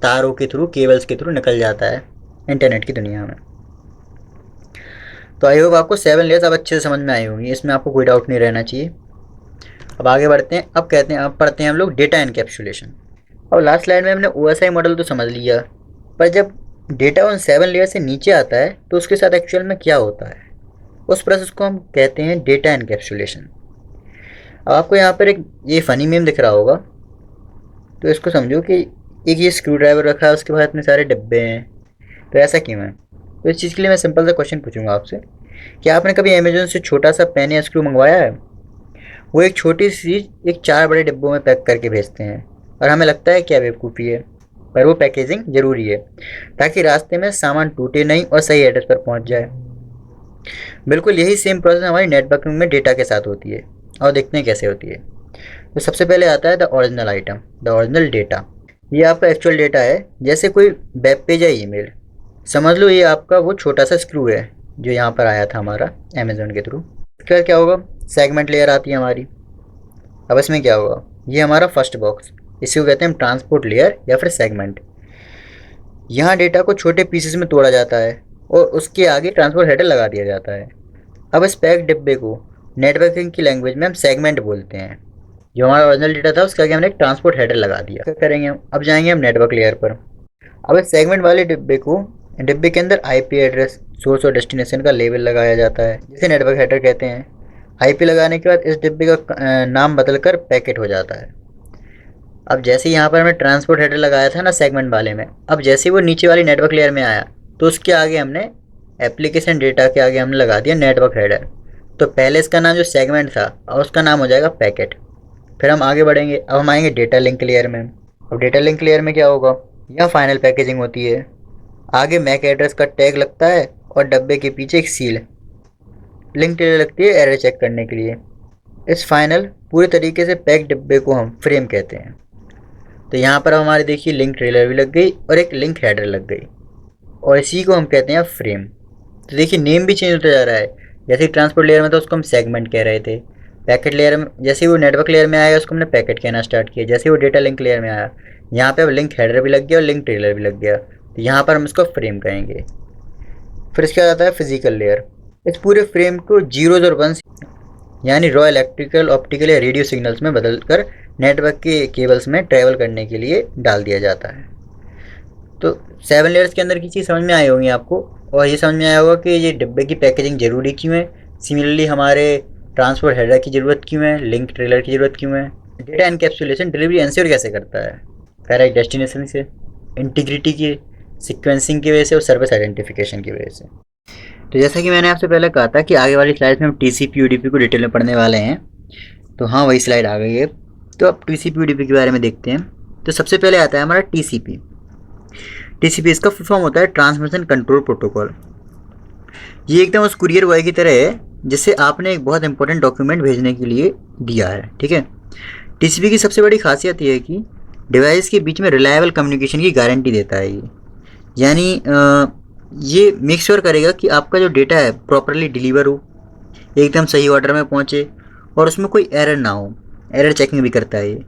तारों के थ्रू, केबल्स के थ्रू निकल जाता है इंटरनेट की दुनिया में। तो आई होप आपको 7 लेयर्स अब अच्छे से समझ में आई होंगी, इसमें आपको कोई डाउट नहीं रहना चाहिए। अब आगे बढ़ते हैं। अब पढ़ते हैं हम लोग डेटा एनकैप्सुलेशन। अब लास्ट स्लाइड में हमने ओएसआई मॉडल तो समझ लिया, पर जब डेटा उन 7 लेयर से नीचे आता है तो उसके साथ एक्चुअल में क्या होता है, उस प्रोसेस को हम कहते हैं डेटा एनकैप्सुलेशन। अब आपको यहाँ पर एक ये फ़नी मीम दिख रहा होगा, तो इसको समझो कि एक ये स्क्रू ड्राइवर रखा है, उसके बाद इतने सारे डिब्बे हैं, तो ऐसा क्यों है। तो इस चीज़ के लिए मैं सिंपल सा क्वेश्चन पूछूंगा आपसे, क्या आपने कभी अमेजोन से छोटा सा पेन या स्क्रू मंगवाया है। वो एक छोटी सी चीज़ एक 4 बड़े डिब्बों में पैक करके भेजते हैं और हमें लगता है क्या बेवकूफ़ी है, पर वो पैकेजिंग ज़रूरी है ताकि रास्ते में सामान टूटे नहीं और सही एड्रेस पर पहुंच जाए। बिल्कुल यही सेम प्रोसेस हमारी नेटवर्किंग में डेटा के साथ होती है, और देखते हैं कैसे होती है। तो सबसे पहले आता है the original item, the original data. ये आपका एक्चुअल डेटा है, जैसे कोई वेब पेज या ईमेल। समझ लो ये आपका वो छोटा सा स्क्रू है जो यहाँ पर आया था हमारा अमेजोन के थ्रू। इसके बाद क्या होगा, सेगमेंट लेयर आती है हमारी। अब इसमें क्या होगा, ये हमारा फर्स्ट बॉक्स, इसी को कहते हैं ट्रांसपोर्ट लेयर या फिर सेगमेंट। यहाँ डेटा को छोटे पीसेस में तोड़ा जाता है और उसके आगे ट्रांसपोर्ट हेडर लगा दिया जाता है। अब इस पैक डिब्बे को नेटवर्किंग की लैंग्वेज में हम सेगमेंट बोलते हैं। जो हमारा ओरिजिनल डेटा था उसके आगे हमने एक ट्रांसपोर्ट हेडर लगा दिया। क्या करेंगे हम, अब जाएंगे हम नेटवर्क लेयर पर। अब इस सेगमेंट वाले डिब्बे के अंदर आईपी एड्रेस, सोर्स और डेस्टिनेशन का लेबल लगाया जाता है, जिसे नेटवर्क हेडर कहते हैं। आईपी लगाने के बाद इस डिब्बे का नाम बदलकर पैकेट हो जाता है। अब जैसे यहाँ पर हमने ट्रांसपोर्ट हेडर लगाया था ना सेगमेंट वाले में, अब जैसे वो नीचे वाली नेटवर्क लेयर में आया तो उसके आगे हमने एप्लीकेशन डेटा के आगे हमने लगा दिया नेटवर्क हेडर। तो पहले इसका नाम जो सेगमेंट था और उसका नाम हो जाएगा पैकेट। फिर हम आगे बढ़ेंगे, अब हम आएंगे डेटा लिंक लेयर में। अब डेटा लिंक लेयर में क्या होगा, यह फाइनल पैकेजिंग होती है। आगे मैक एड्रेस का टैग लगता है और डब्बे के पीछे एक सील लिंक टेलर लगती है एरर चेक करने के लिए। इस फाइनल पूरे तरीके से पैक डिब्बे को हम फ्रेम कहते हैं। तो यहाँ पर हमारी देखिए लिंक ट्रेलर भी लग गई और एक लिंक हेडर लग गई, और इसी को हम कहते हैं फ्रेम। तो देखिए नेम भी चेंज होता जा रहा है। जैसे ट्रांसपोर्ट लेयर में था उसको हम सेगमेंट कह रहे थे, पैकेट लेयर में जैसे वो नेटवर्क लेयर में आया उसको हमने पैकेट कहना स्टार्ट किया, जैसे वो डेटा लिंक लेयर में आया यहाँ पे अब लिंक हेडर भी लग गया और लिंक ट्रेलर भी लग गया, तो यहाँ पर हम इसको फ्रेम कहेंगे। फिर इसके बाद आता है फिजिकल लेयर। इस पूरे फ्रेम को जीरोज और वंस यानी रॉ इलेक्ट्रिकल, ऑप्टिकल या रेडियो सिग्नल्स में बदलकर नेटवर्क के केबल्स में ट्रैवल करने के लिए डाल दिया जाता है। तो 7 लेयर्स के अंदर की चीज़ समझ में आई होगी आपको, और ये समझ में आया होगा कि ये डिब्बे की पैकेजिंग ज़रूरी क्यों है। सिमिलरली हमारे ट्रांसपोर्ट हेडर की ज़रूरत क्यों है, लिंक ट्रेलर की ज़रूरत क्यों है। डेटा एनकैप्सुलेशन डिलीवरी एंश्योर कैसे करता है, करेक्ट डेस्टिनेशन से, इंटीग्रिटी की, सीक्वेंसिंग की वजह से और सर्विस आइडेंटिफिकेशन की वजह से। तो जैसा कि मैंने आपसे पहले कहा था कि आगे वाली स्लाइड में हम टीसीपी यूडीपी को डिटेल में पढ़ने वाले हैं, तो हाँ वही स्लाइड आ गई है। तो अब टीसीपी यूडीपी के बारे में देखते हैं। तो सबसे पहले आता है हमारा टीसीपी। टीसीपी इसका फुल फॉर्म होता है ट्रांसमिशन कंट्रोल प्रोटोकॉल। ये एकदम उस कुरियर बॉय की तरह है जिससे आपने एक बहुत इंपॉर्टेंट डॉक्यूमेंट भेजने के लिए दिया है, ठीक है। टीसीपी की सबसे बड़ी खासियत ये है कि डिवाइस के बीच में रिलायबल कम्युनिकेशन की गारंटी देता है ये, यानी ये मेक श्योर करेगा कि आपका जो डेटा है प्रॉपरली डिलीवर हो, एकदम सही ऑर्डर में पहुंचे और उसमें कोई एरर ना हो। एरर चेकिंग भी करता है ये।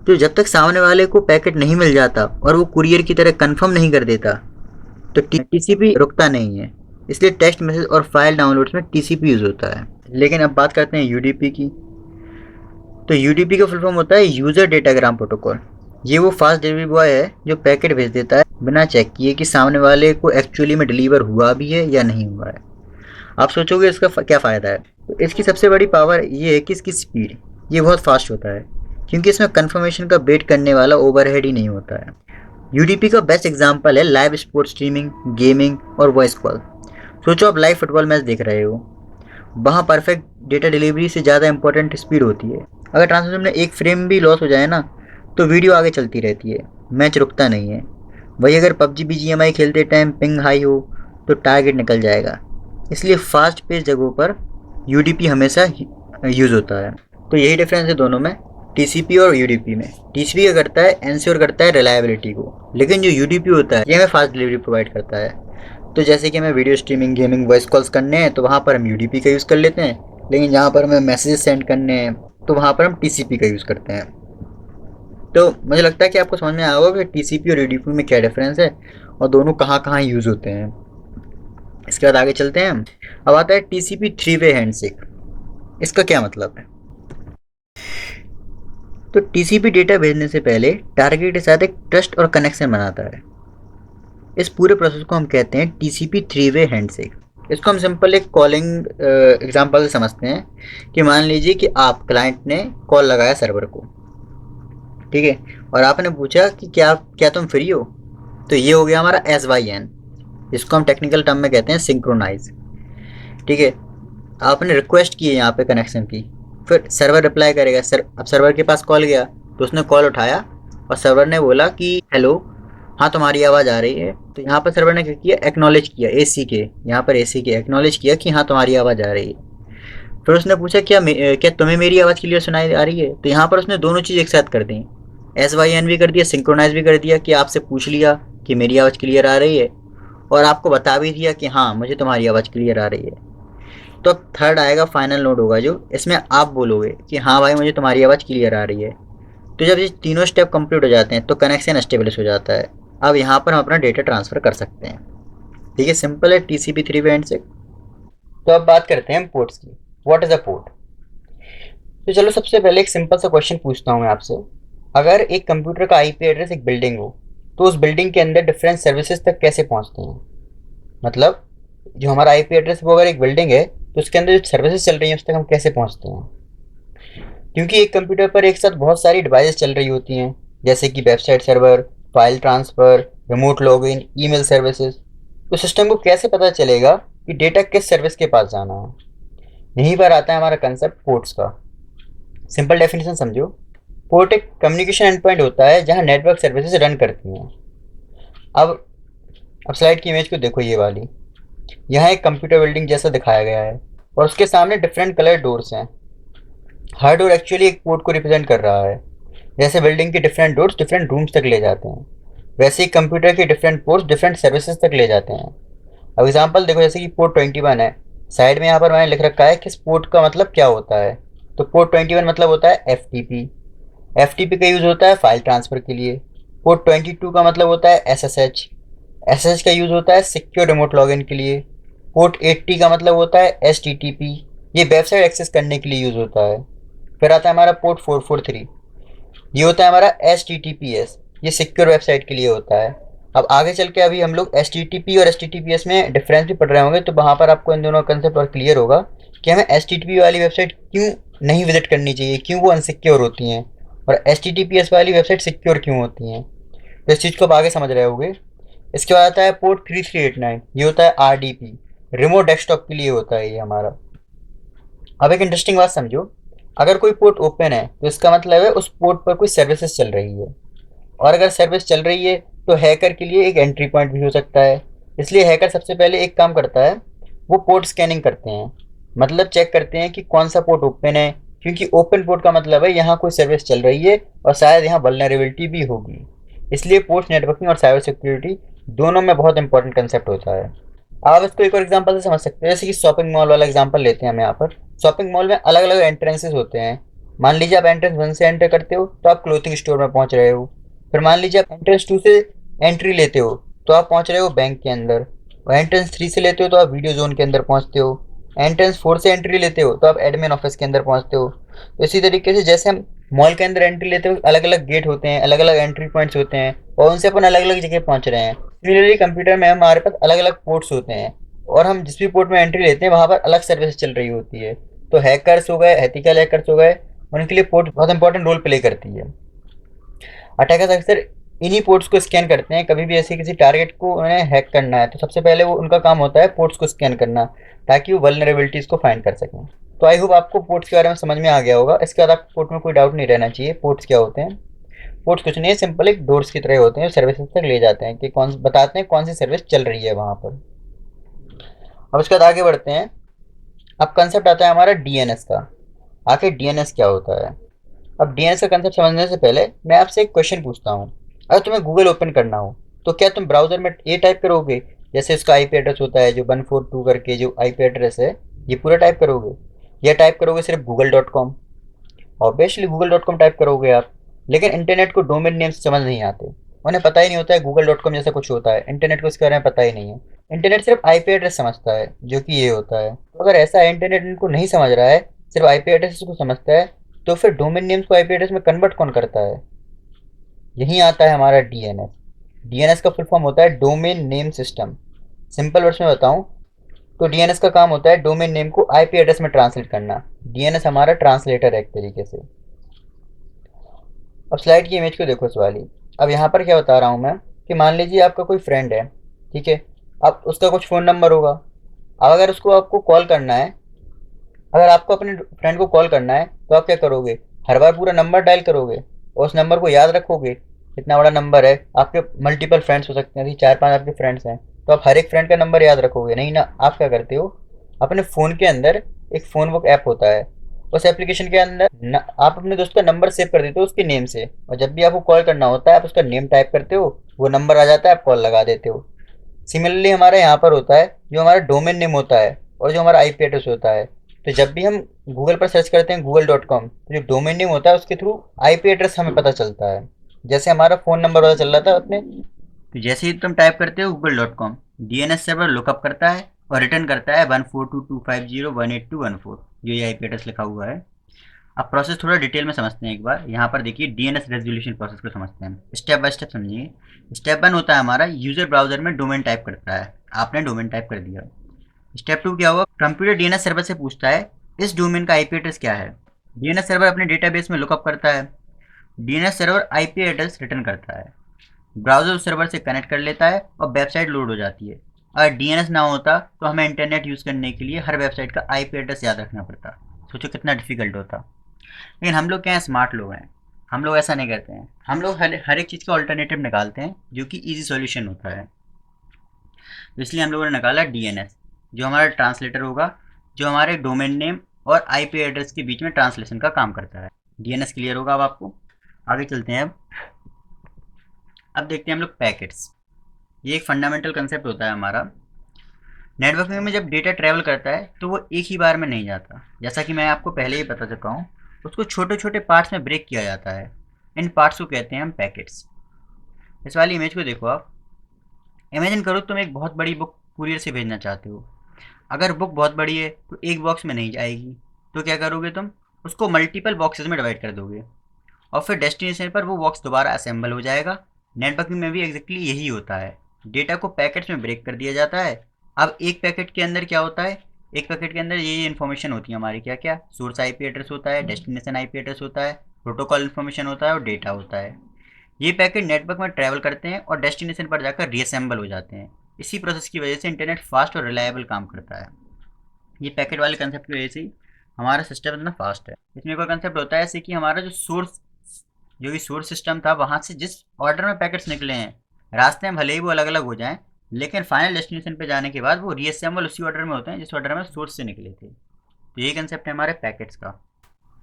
तो जब तक सामने वाले को पैकेट नहीं मिल जाता और वो कुरियर की तरह कंफर्म नहीं कर देता तो टीसीपी रुकता नहीं है। इसलिए टेक्स्ट मैसेज और फाइल डाउनलोड्स में टीसीपी यूज़ होता है। लेकिन अब बात करते हैं यूडीपी की। तो यूडीपी का फुल फॉर्म होता है यूज़र डेटाग्राम प्रोटोकॉल। ये वो फास्ट डिलीवरी बॉय है जो पैकेट भेज देता है बिना चेक किए कि सामने वाले को एक्चुअली में डिलीवर हुआ भी है या नहीं हुआ है। आप सोचोगे इसका क्या फ़ायदा है। तो इसकी सबसे बड़ी पावर ये है कि इसकी स्पीड, ये बहुत फास्ट होता है। क्योंकि इसमें कंफर्मेशन का वेट करने वाला ओवरहेड ही नहीं होता है। यूडीपी का बेस्ट एग्जांपल है लाइव स्पोर्ट्स स्ट्रीमिंग, गेमिंग और वॉइस कॉल। सोचो आप लाइव फुटबॉल मैच देख रहे हो, वहाँ परफेक्ट डेटा डिलीवरी से ज़्यादा इंपॉर्टेंट स्पीड होती है। अगर ट्रांसमिशन में एक फ्रेम भी लॉस हो जाए ना, तो वीडियो आगे चलती रहती है, मैच रुकता नहीं है। वही अगर पबजी बीजीएमआई खेलते टाइम पिंग हाई हो तो टारगेट निकल जाएगा। इसलिए फास्ट पेस जगहों पर यूडीपी हमेशा यूज़ होता है। तो यही डिफरेंस है दोनों में, टीसीपी और यूडीपी में। टीसीपी क्या करता है, एंश्योर करता है रिलायबिलिटी को, लेकिन जो यूडीपी होता है ये हमें फास्ट डिलीवरी प्रोवाइड करता है। तो जैसे कि हमें video streaming, gaming, voice calls करने हैं तो वहाँ पर हम यूडीपी का यूज़ कर लेते हैं, लेकिन जहाँ पर हमें मैसेजेस सेंड करने हैं तो वहाँ पर हम टीसीपी का यूज़ करते हैं। तो मुझे लगता है कि आपको समझ में आया होगा कि टीसीपी और यूडीपी में क्या डिफरेंस है और दोनों कहाँ कहाँ यूज़ होते हैं। इसके बाद आगे चलते हैं हम। अब आता है टीसीपी थ्री वे हैंडशेक। इसका क्या मतलब है? तो टीसीपी डेटा भेजने से पहले टारगेट के साथ एक ट्रस्ट और कनेक्शन बनाता है। इस पूरे प्रोसेस को हम कहते हैं टीसीपी थ्री वे हैंडशेक। इसको हम सिंपल एक कॉलिंग एग्जांपल से समझते हैं कि मान लीजिए कि आप क्लाइंट ने कॉल लगाया सर्वर को, ठीक है, और आपने पूछा कि क्या क्या तुम फ्री हो। तो ये हो गया हमारा SYN, जिसको हम टेक्निकल टर्म में कहते हैं सिंक्रोनाइज। ठीक है, आपने रिक्वेस्ट की है यहाँ पे कनेक्शन की, फिर सर्वर रिप्लाई करेगा। अब सर्वर के पास कॉल गया तो उसने कॉल उठाया और सर्वर ने बोला कि हेलो, हाँ तुम्हारी आवाज़ आ रही है। तो यहाँ पर सर्वर ने क्या किया, एक्नॉलेज किया, यहाँ पर AC के एक्नॉलेज किया कि हाँ तुम्हारी आवाज़ आ रही है। फिर उसने पूछा क्या तुम्हें मेरी आवाज़ क्लियर सुनाई आ रही है। तो यहाँ पर उसने दोनों चीज़ एक साथ कर दी, SYN भी कर दिया, सिंक्रोनाइज भी कर दिया कि आपसे पूछ लिया कि मेरी आवाज़ क्लियर आ रही है, और आपको बता भी दिया कि हाँ मुझे तुम्हारी आवाज़ क्लियर आ रही है। तो अब थर्ड आएगा, फाइनल नोड होगा जो इसमें आप बोलोगे कि हाँ भाई मुझे तुम्हारी आवाज़ क्लियर आ रही है। तो जब ये तीनों स्टेप कंप्लीट हो जाते हैं तो कनेक्शन एस्टेब्लिश हो जाता है। अब यहाँ पर हम अपना डेटा ट्रांसफ़र कर सकते हैं। ठीक है, सिंपल है टीसीपी थ्री वे हैंडशेक। तो अब बात करते हैं पोर्ट्स की। What is a port? तो चलो सबसे पहले एक सिंपल सा क्वेश्चन पूछता हूँ मैं आपसे। अगर एक कंप्यूटर का आईपी एड्रेस एक बिल्डिंग हो, तो उस बिल्डिंग के अंदर डिफरेंट सर्विसेज तक कैसे पहुँचते हैं? मतलब जो हमारा आईपी एड्रेस वो अगर एक बिल्डिंग है तो उसके अंदर जो सर्विसेज चल रही हैं उस तक हम कैसे पहुँचते हैं? क्योंकि एक कंप्यूटर पर एक साथ बहुत सारी डिवाइसेस चल रही होती हैं, जैसे कि website server, file transfer, remote login, email services. तो सिस्टम को कैसे पता चलेगा कि डेटा किस सर्विस के पास जाना है? यहीं पर आता है हमारा कंसेप्ट पोर्ट्स का। सिंपल डेफिनेशन समझो। पोर्ट एक कम्युनिकेशन एंड पॉइंट होता है जहां नेटवर्क सर्विसेज रन करती हैं। अब स्लाइड की इमेज को देखो, ये वाली। यहाँ एक कंप्यूटर बिल्डिंग जैसा दिखाया गया है और उसके सामने डिफरेंट कलर डोर्स हैं। हर डोर एक्चुअली एक पोर्ट को रिप्रेजेंट कर रहा है। जैसे बिल्डिंग के डिफरेंट डोर्स डिफरेंट रूम्स तक ले जाते हैं, वैसे ही कंप्यूटर के डिफरेंट पोर्ट्स डिफरेंट सर्विसेज तक ले जाते हैं। अब एग्जांपल देखो, जैसे कि पोर्ट 21 है, साइड में यहाँ पर मैंने लिख रखा है कि इस पोर्ट का मतलब क्या होता है। तो पोर्ट 21 मतलब होता है FTP। FTP का यूज़ होता है फाइल ट्रांसफ़र के लिए। पोर्ट 22 का मतलब होता है SSH। SSH का यूज़ होता है सिक्योर रिमोट लॉगिन के लिए। पोर्ट 80 का मतलब होता है HTTP, ये वेबसाइट एक्सेस करने के लिए यूज़ होता है। फिर आता है हमारा पोर्ट 443, ये होता है हमारा HTTPS, ये सिक्योर वेबसाइट के लिए होता है। अब आगे चल के अभी हम लोग HTTP और HTTPS में डिफरेंस भी पढ़ रहे होंगे, तो वहाँ पर आपको इन दोनों कंसेप्ट और क्लियर होगा कि हमें HTTP वाली वेबसाइट क्यों नहीं विजिट करनी चाहिए, क्यों वो अनसिक्योर होती हैं, और HTTPS वाली वेबसाइट सिक्योर क्यों होती हैं। तो इस चीज़ को आप आगे समझ रहे होंगे। इसके बाद आता है पोर्ट 3389, ये होता है RDP, रिमोट डेस्कटॉप के लिए होता है ये हमारा। अब एक इंटरेस्टिंग बात समझो, अगर कोई पोर्ट ओपन है तो इसका मतलब है उस पोर्ट पर कोई सर्विसेज चल रही है, और अगर सर्विस चल रही है तो हैकर के लिए एक एंट्री पॉइंट भी हो सकता है। इसलिए हैकर सबसे पहले एक काम करता है, वो पोर्ट स्कैनिंग करते हैं, मतलब चेक करते हैं कि कौन सा पोर्ट ओपन है, क्योंकि ओपन पोर्ट का मतलब है यहाँ कोई सर्विस चल रही है और शायद यहाँ वल्नरेबिलिटी भी होगी। इसलिए पोस्ट नेटवर्किंग और साइबर सिक्योरिटी दोनों में बहुत इंपॉर्टेंट कंसेप्ट होता है। आप इसको एक और एग्जांपल से समझ सकते हैं, जैसे कि शॉपिंग मॉल वाला एग्जांपल लेते हैं हम यहाँ पर। शॉपिंग मॉल में अलग अलग एंट्रेंसेस होते हैं। मान लीजिए आप एंट्रेंस 1 से एंटर करते हो तो आप क्लोथिंग स्टोर में पहुँच रहे हो। फिर मान लीजिए आप एंट्रेंस 2 से एंट्री लेते हो तो आप पहुँच रहे हो बैंक के अंदर, और एंट्रेंस 3 से लेते हो तो आप वीडियो जोन के अंदर पहुँचते हो। एंट्रेंस 4 से एंट्री लेते हो तो आप एडमिन ऑफिस के अंदर पहुँचते हो। तो इसी तरीके से जैसे हम मॉल के अंदर एंट्री लेते हो, अलग अलग गेट होते हैं, अलग अलग एंट्री पॉइंट्स होते हैं, और उनसे अपन अलग अलग जगह पहुँच रहे हैं। सिमिलरली कंप्यूटर में हमारे पास अलग अलग पोर्ट्स होते हैं, और हम जिस भी पोर्ट में एंट्री लेते हैं वहाँ पर अलग सर्विस चल रही होती है। तो हैकर्स हो गए, एथिकल हैकर्स हो गए, उनके लिए पोर्ट बहुत इंपॉर्टेंट रोल प्ले करती है। अटैकर्स अक्सर इन्हीं पोर्ट्स को स्कैन करते हैं। कभी भी ऐसे किसी टारगेट को उन्हें हैक करना है तो सबसे पहले वो उनका काम होता है पोर्ट्स को स्कैन करना, ताकि वो वल्नरेबिलिटीज़ को फाइंड कर सकें। तो आई होप आपको पोर्ट्स के बारे में समझ में आ गया होगा। इसके बाद आपको पोर्ट में कोई डाउट नहीं रहना चाहिए। पोर्ट्स क्या होते हैं? पोर्ट्स कुछ नहीं है, सिंपल एक डोर्स की तरह होते हैं जो सर्विसेज तक ले जाते हैं कि बताते हैं कौन सी सर्विस चल रही है वहाँ पर। अब उसके बाद आगे बढ़ते हैं। अब कंसेप्ट आता है हमारा डीएनएस का। आखिर डीएनएस क्या होता है? अब डीएनएस का कंसेप्ट समझने से पहले मैं आपसे एक क्वेश्चन पूछता हूँ। अगर तुम्हें गूगल ओपन करना हो तो क्या तुम ब्राउजर में ये टाइप करोगे, जैसे उसका आईपी एड्रेस होता है जो 142 करके जो आईपी एड्रेस है, ये पूरा टाइप करोगे, या टाइप करोगे सिर्फ google.com? ऑब्वियसली google.com टाइप करोगे आप। लेकिन इंटरनेट को डोमेन नेम्स समझ नहीं आते। उन्हें पता ही नहीं होता है google.com जैसा कुछ होता है। इंटरनेट को इसके बारे में पता ही नहीं है। इंटरनेट सिर्फ आईपी एड्रेस समझता है, जो कि ये होता है। तो अगर ऐसा है, इंटरनेट इनको नहीं समझ रहा है, सिर्फ आईपी एड्रेस को समझता है, तो फिर डोमेन नेम्स को आईपी एड्रेस में कन्वर्ट कौन करता है? यही आता है हमारा डीएनएस। डीएनएस का फुल फॉर्म होता है domain name system. Simple words में बताऊं तो डीएनएस का काम होता है डोमेन नेम को आईपी एड्रेस में ट्रांसलेट करना। डीएनएस हमारा ट्रांसलेटर है एक तरीके से। अब स्लाइड की इमेज को देखो इस वाली। अब यहाँ पर क्या बता रहा हूँ मैं कि मान लीजिए आपका कोई फ्रेंड है, ठीक है। अब उसका कुछ फ़ोन नंबर होगा। अब अगर उसको आपको कॉल करना है, अगर आपको अपने फ्रेंड को कॉल करना है तो आप क्या करोगे? हर बार पूरा नंबर डायल करोगे और उस नंबर को याद रखोगे? इतना बड़ा नंबर है, आपके मल्टीपल फ्रेंड्स हो सकते हैं, 4-5 आपके फ्रेंड्स हैं, तो आप हर एक फ्रेंड का नंबर याद रखोगे नहीं ना। आप क्या करते हो, अपने फ़ोन के अंदर एक फ़ोन बुक ऐप होता है, उस एप्लीकेशन के अंदर आप अपने दोस्त का नंबर सेव कर देते हो उसके नेम से, और जब भी आपको कॉल करना होता है आप उसका नेम टाइप करते हो, वो नंबर आ जाता है, आप कॉल लगा देते हो। सिमिलरली हमारा यहाँ पर होता है जो हमारा डोमेन नेम होता है और जो हमारा आईपी एड्रेस होता है। तो जब भी हम गूगल पर सर्च करते हैं google.com, तो जो डोमेन नेम होता है उसके थ्रू आईपी एड्रेस हमें पता चलता है। जैसे हमारा फ़ोन नंबर पता चल रहा था अपने, तो जैसे ही तुम टाइप करते हो google.com, डीएनएस सर्वर लुकअप करता है और रिटर्न करता है 142.250.182.1.4, जो ये आईपी एड्रेस लिखा हुआ है। अब प्रोसेस थोड़ा डिटेल में समझते हैं एक बार। यहाँ पर देखिए डीएनएस रेजोल्यूशन प्रोसेस को समझते हैं, स्टेप बाय स्टेप समझिए। स्टेप 1 होता है हमारा यूजर ब्राउजर में डोमेन टाइप करता है, आपने डोमेन टाइप कर दिया। स्टेप 2 क्या हुआ, कंप्यूटर डीएनएस सर्वर से पूछता है इस डोमेन का आईपी एड्रेस क्या है। डीएनएस सर्वर अपने डेटाबेस में लुकअप करता है। DNS server IP address return करता है। ब्राउज़र उस सर्वर से कनेक्ट कर लेता है और वेबसाइट लोड हो जाती है। अगर डीएनएस ना होता तो हमें इंटरनेट यूज़ करने के लिए हर वेबसाइट का आईपी एड्रेस याद रखना पड़ता। सोचो कितना डिफिकल्ट होता। लेकिन हम लोग क्या हैं, स्मार्ट लोग हैं। हम लोग ऐसा नहीं करते हैं। हम लोग हर एक चीज़ का ऑल्टरनेटिव निकालते हैं जो कि ईजी सॉल्यूशन होता है। तो इसलिए हम लोगों ने निकाला डीएनएस, जो हमारा ट्रांसलेटर होगा, जो हमारे डोमेन नेम और आईपी एड्रेस के बीच में ट्रांसलेशन का काम करता है। डीएनएस क्लियर होगा अब आपको। आगे चलते हैं। अब देखते हैं हम लोग पैकेट्स। ये एक फंडामेंटल कंसेप्ट होता है हमारा। नेटवर्किंग में जब डेटा ट्रैवल करता है तो वो एक ही बार में नहीं जाता, जैसा कि मैं आपको पहले ही बता चुका हूँ। उसको छोटे छोटे पार्ट्स में ब्रेक किया जाता है। इन पार्ट्स को कहते हैं हम पैकेट्स। इस वाली इमेज को देखो आप। इमेजिन करो तुम एक बहुत बड़ी बुक कुरियर से भेजना चाहते हो। अगर बुक बहुत बड़ी है तो एक बॉक्स में नहीं जाएगी, तो क्या करोगे तुम, उसको मल्टीपल बॉक्सेस में डिवाइड कर दोगे और फिर डेस्टिनेशन पर वो बॉक्स दोबारा असेंबल हो जाएगा। नेटवर्किंग में भी एग्जैक्टली यही होता है। डेटा को पैकेट्स में ब्रेक कर दिया जाता है। अब एक पैकेट के अंदर क्या होता है, एक पैकेट के अंदर ये इन्फॉर्मेशन होती है हमारी, क्या क्या, सोर्स आईपी एड्रेस होता है, डेस्टिनेशन आईपी एड्रेस होता है, प्रोटोकॉल इन्फॉर्मेशन होता है और डेटा होता है। ये पैकेट नेटवर्क में ट्रैवल करते हैं और डेस्टिनेशन पर जाकर रीअसेंबल हो जाते हैं। इसी प्रोसेस की वजह से इंटरनेट फास्ट और रिलायबल काम करता है। ये पैकेट वाले कंसेप्ट की वजह से ही हमारा सिस्टम इतना फास्ट है। इसमें कोई कंसेप्ट होता है ऐसे कि हमारा जो भी सोर्स सिस्टम था, वहाँ से जिस ऑर्डर में पैकेट्स निकले हैं, रास्ते में भले ही वो अलग अलग हो जाएं, लेकिन फाइनल डेस्टिनेशन पे जाने के बाद वो रीअसेंबल उसी ऑर्डर में होते हैं जिस ऑर्डर में सोर्स से निकले थे। तो यही कंसेप्ट है हमारे पैकेट्स का।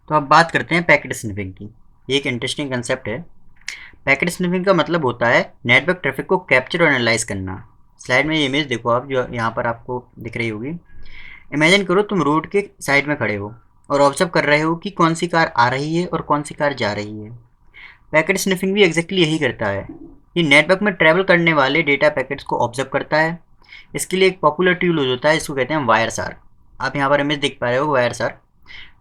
तो अब बात करते हैं पैकेट स्निफिंग की। ये एक इंटरेस्टिंग कंसेप्ट है। पैकेट स्निफिंग का मतलब होता है नेटवर्क ट्रैफिक को कैप्चर और एनालाइज करना। स्लाइड में ये इमेज देखो आप, जो यहाँ पर आपको दिख रही होगी। इमेजिन करो तुम रोड के साइड में खड़े हो और ऑब्जर्व कर रहे हो कि कौन सी कार आ रही है और कौन सी कार जा रही है। पैकेट स्निफिंग भी एग्जैक्टली यही करता है। ये नेटवर्क में ट्रैवल करने वाले डेटा पैकेट्स को ऑब्जर्व करता है। इसके लिए एक पॉपुलर टूल होता है, इसको कहते हैं वायर सार। आप यहाँ पर इमेज देख पा रहे हो वायर सार।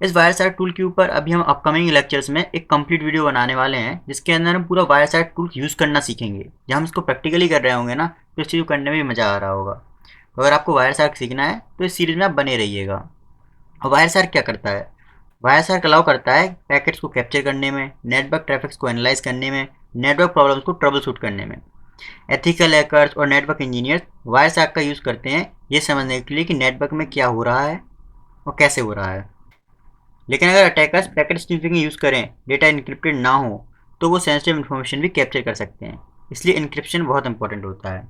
इस वायर सार टूल के ऊपर अभी हम अपकमिंग लेक्चर्स में एक कंप्लीट वीडियो बनाने वाले हैं, जिसके अंदर हम पूरा वायर सार टूल यूज़ करना सीखेंगे। जब हम इसको प्रैक्टिकली कर रहे होंगे ना, तो इस चीज़ को करने में भी मज़ा आ रहा होगा। तो अगर आपको वायर सार सीखना है तो इस सीरीज़ में आप बने रहिएगा। और वायर सार क्या करता है, वायर शार्क अलाउ करता है पैकेट्स को कैप्चर करने में, नेटवर्क ट्रैफिक्स को एनालाइज करने में, नेटवर्क प्रॉब्लम्स को ट्रबल शूट करने में। एथिकल हैकर्स और नेटवर्क इंजीनियर्स वायर शार्क का यूज़ करते हैं ये समझने के लिए कि नेटवर्क में क्या हो रहा है और कैसे हो रहा है। लेकिन अगर अटैकर्स पैकेट स्निफिंग यूज़ करें, डेटा इनक्रिप्टेड ना हो, तो वो सेंसिटिव इन्फॉर्मेशन भी कैप्चर कर सकते हैं। इसलिए इनक्रिप्शन बहुत इंपॉर्टेंट होता है।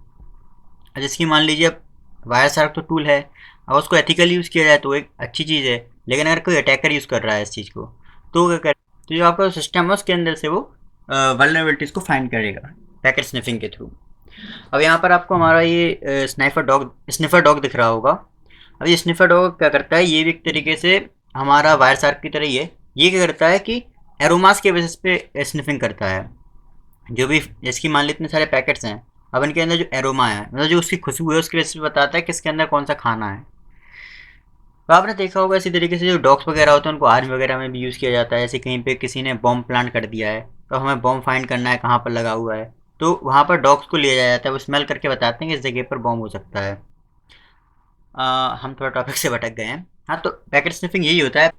जिसकी मान लीजिए अब वायर शार्क तो टूल है, अब उसको एथिकली यूज़ किया जाए तो एक अच्छी चीज़ है। लेकिन अगर कोई अटैकर यूज़ कर रहा है इस चीज़ को, तो क्या कर, तो जो आपका सिस्टम है उसके अंदर से वो वल्नरेबिलिटीज़ को फाइंड करेगा पैकेट स्निफिंग के थ्रू। अब यहाँ पर आपको हमारा ये स्निफर डॉग दिख रहा होगा। अब ये स्निफर डॉग क्या करता है, ये भी एक तरीके से हमारा वायर शार्क की तरह ही है। ये क्या करता है कि एरोमास के बेसिस पे स्निफिंग करता है। जो भी इसकी मान ली इतने सारे पैकेट्स हैं, अब इनके अंदर जो एरोमा है, मतलब जो उसकी खुशबू है, उसके बेसिस पे बताता है कि इसके अंदर कौन सा खाना है। तो आपने देखा होगा इसी तरीके से जो डॉग्स वगैरह होते हैं उनको आर्मी वगैरह में भी यूज़ किया जाता है। जैसे कहीं पे किसी ने बॉम्ब प्लांट कर दिया है, तो हमें बॉम्ब फाइंड करना है कहाँ पर लगा हुआ है, तो वहाँ पर डॉग्स को लिया जाता है। वो स्मेल करके बताते हैं कि इस जगह पर बॉम्ब हो सकता है। हम थोड़ा टॉपिक से भटक गए हैं। हाँ, तो पैकेट स्निफिंग यही होता है।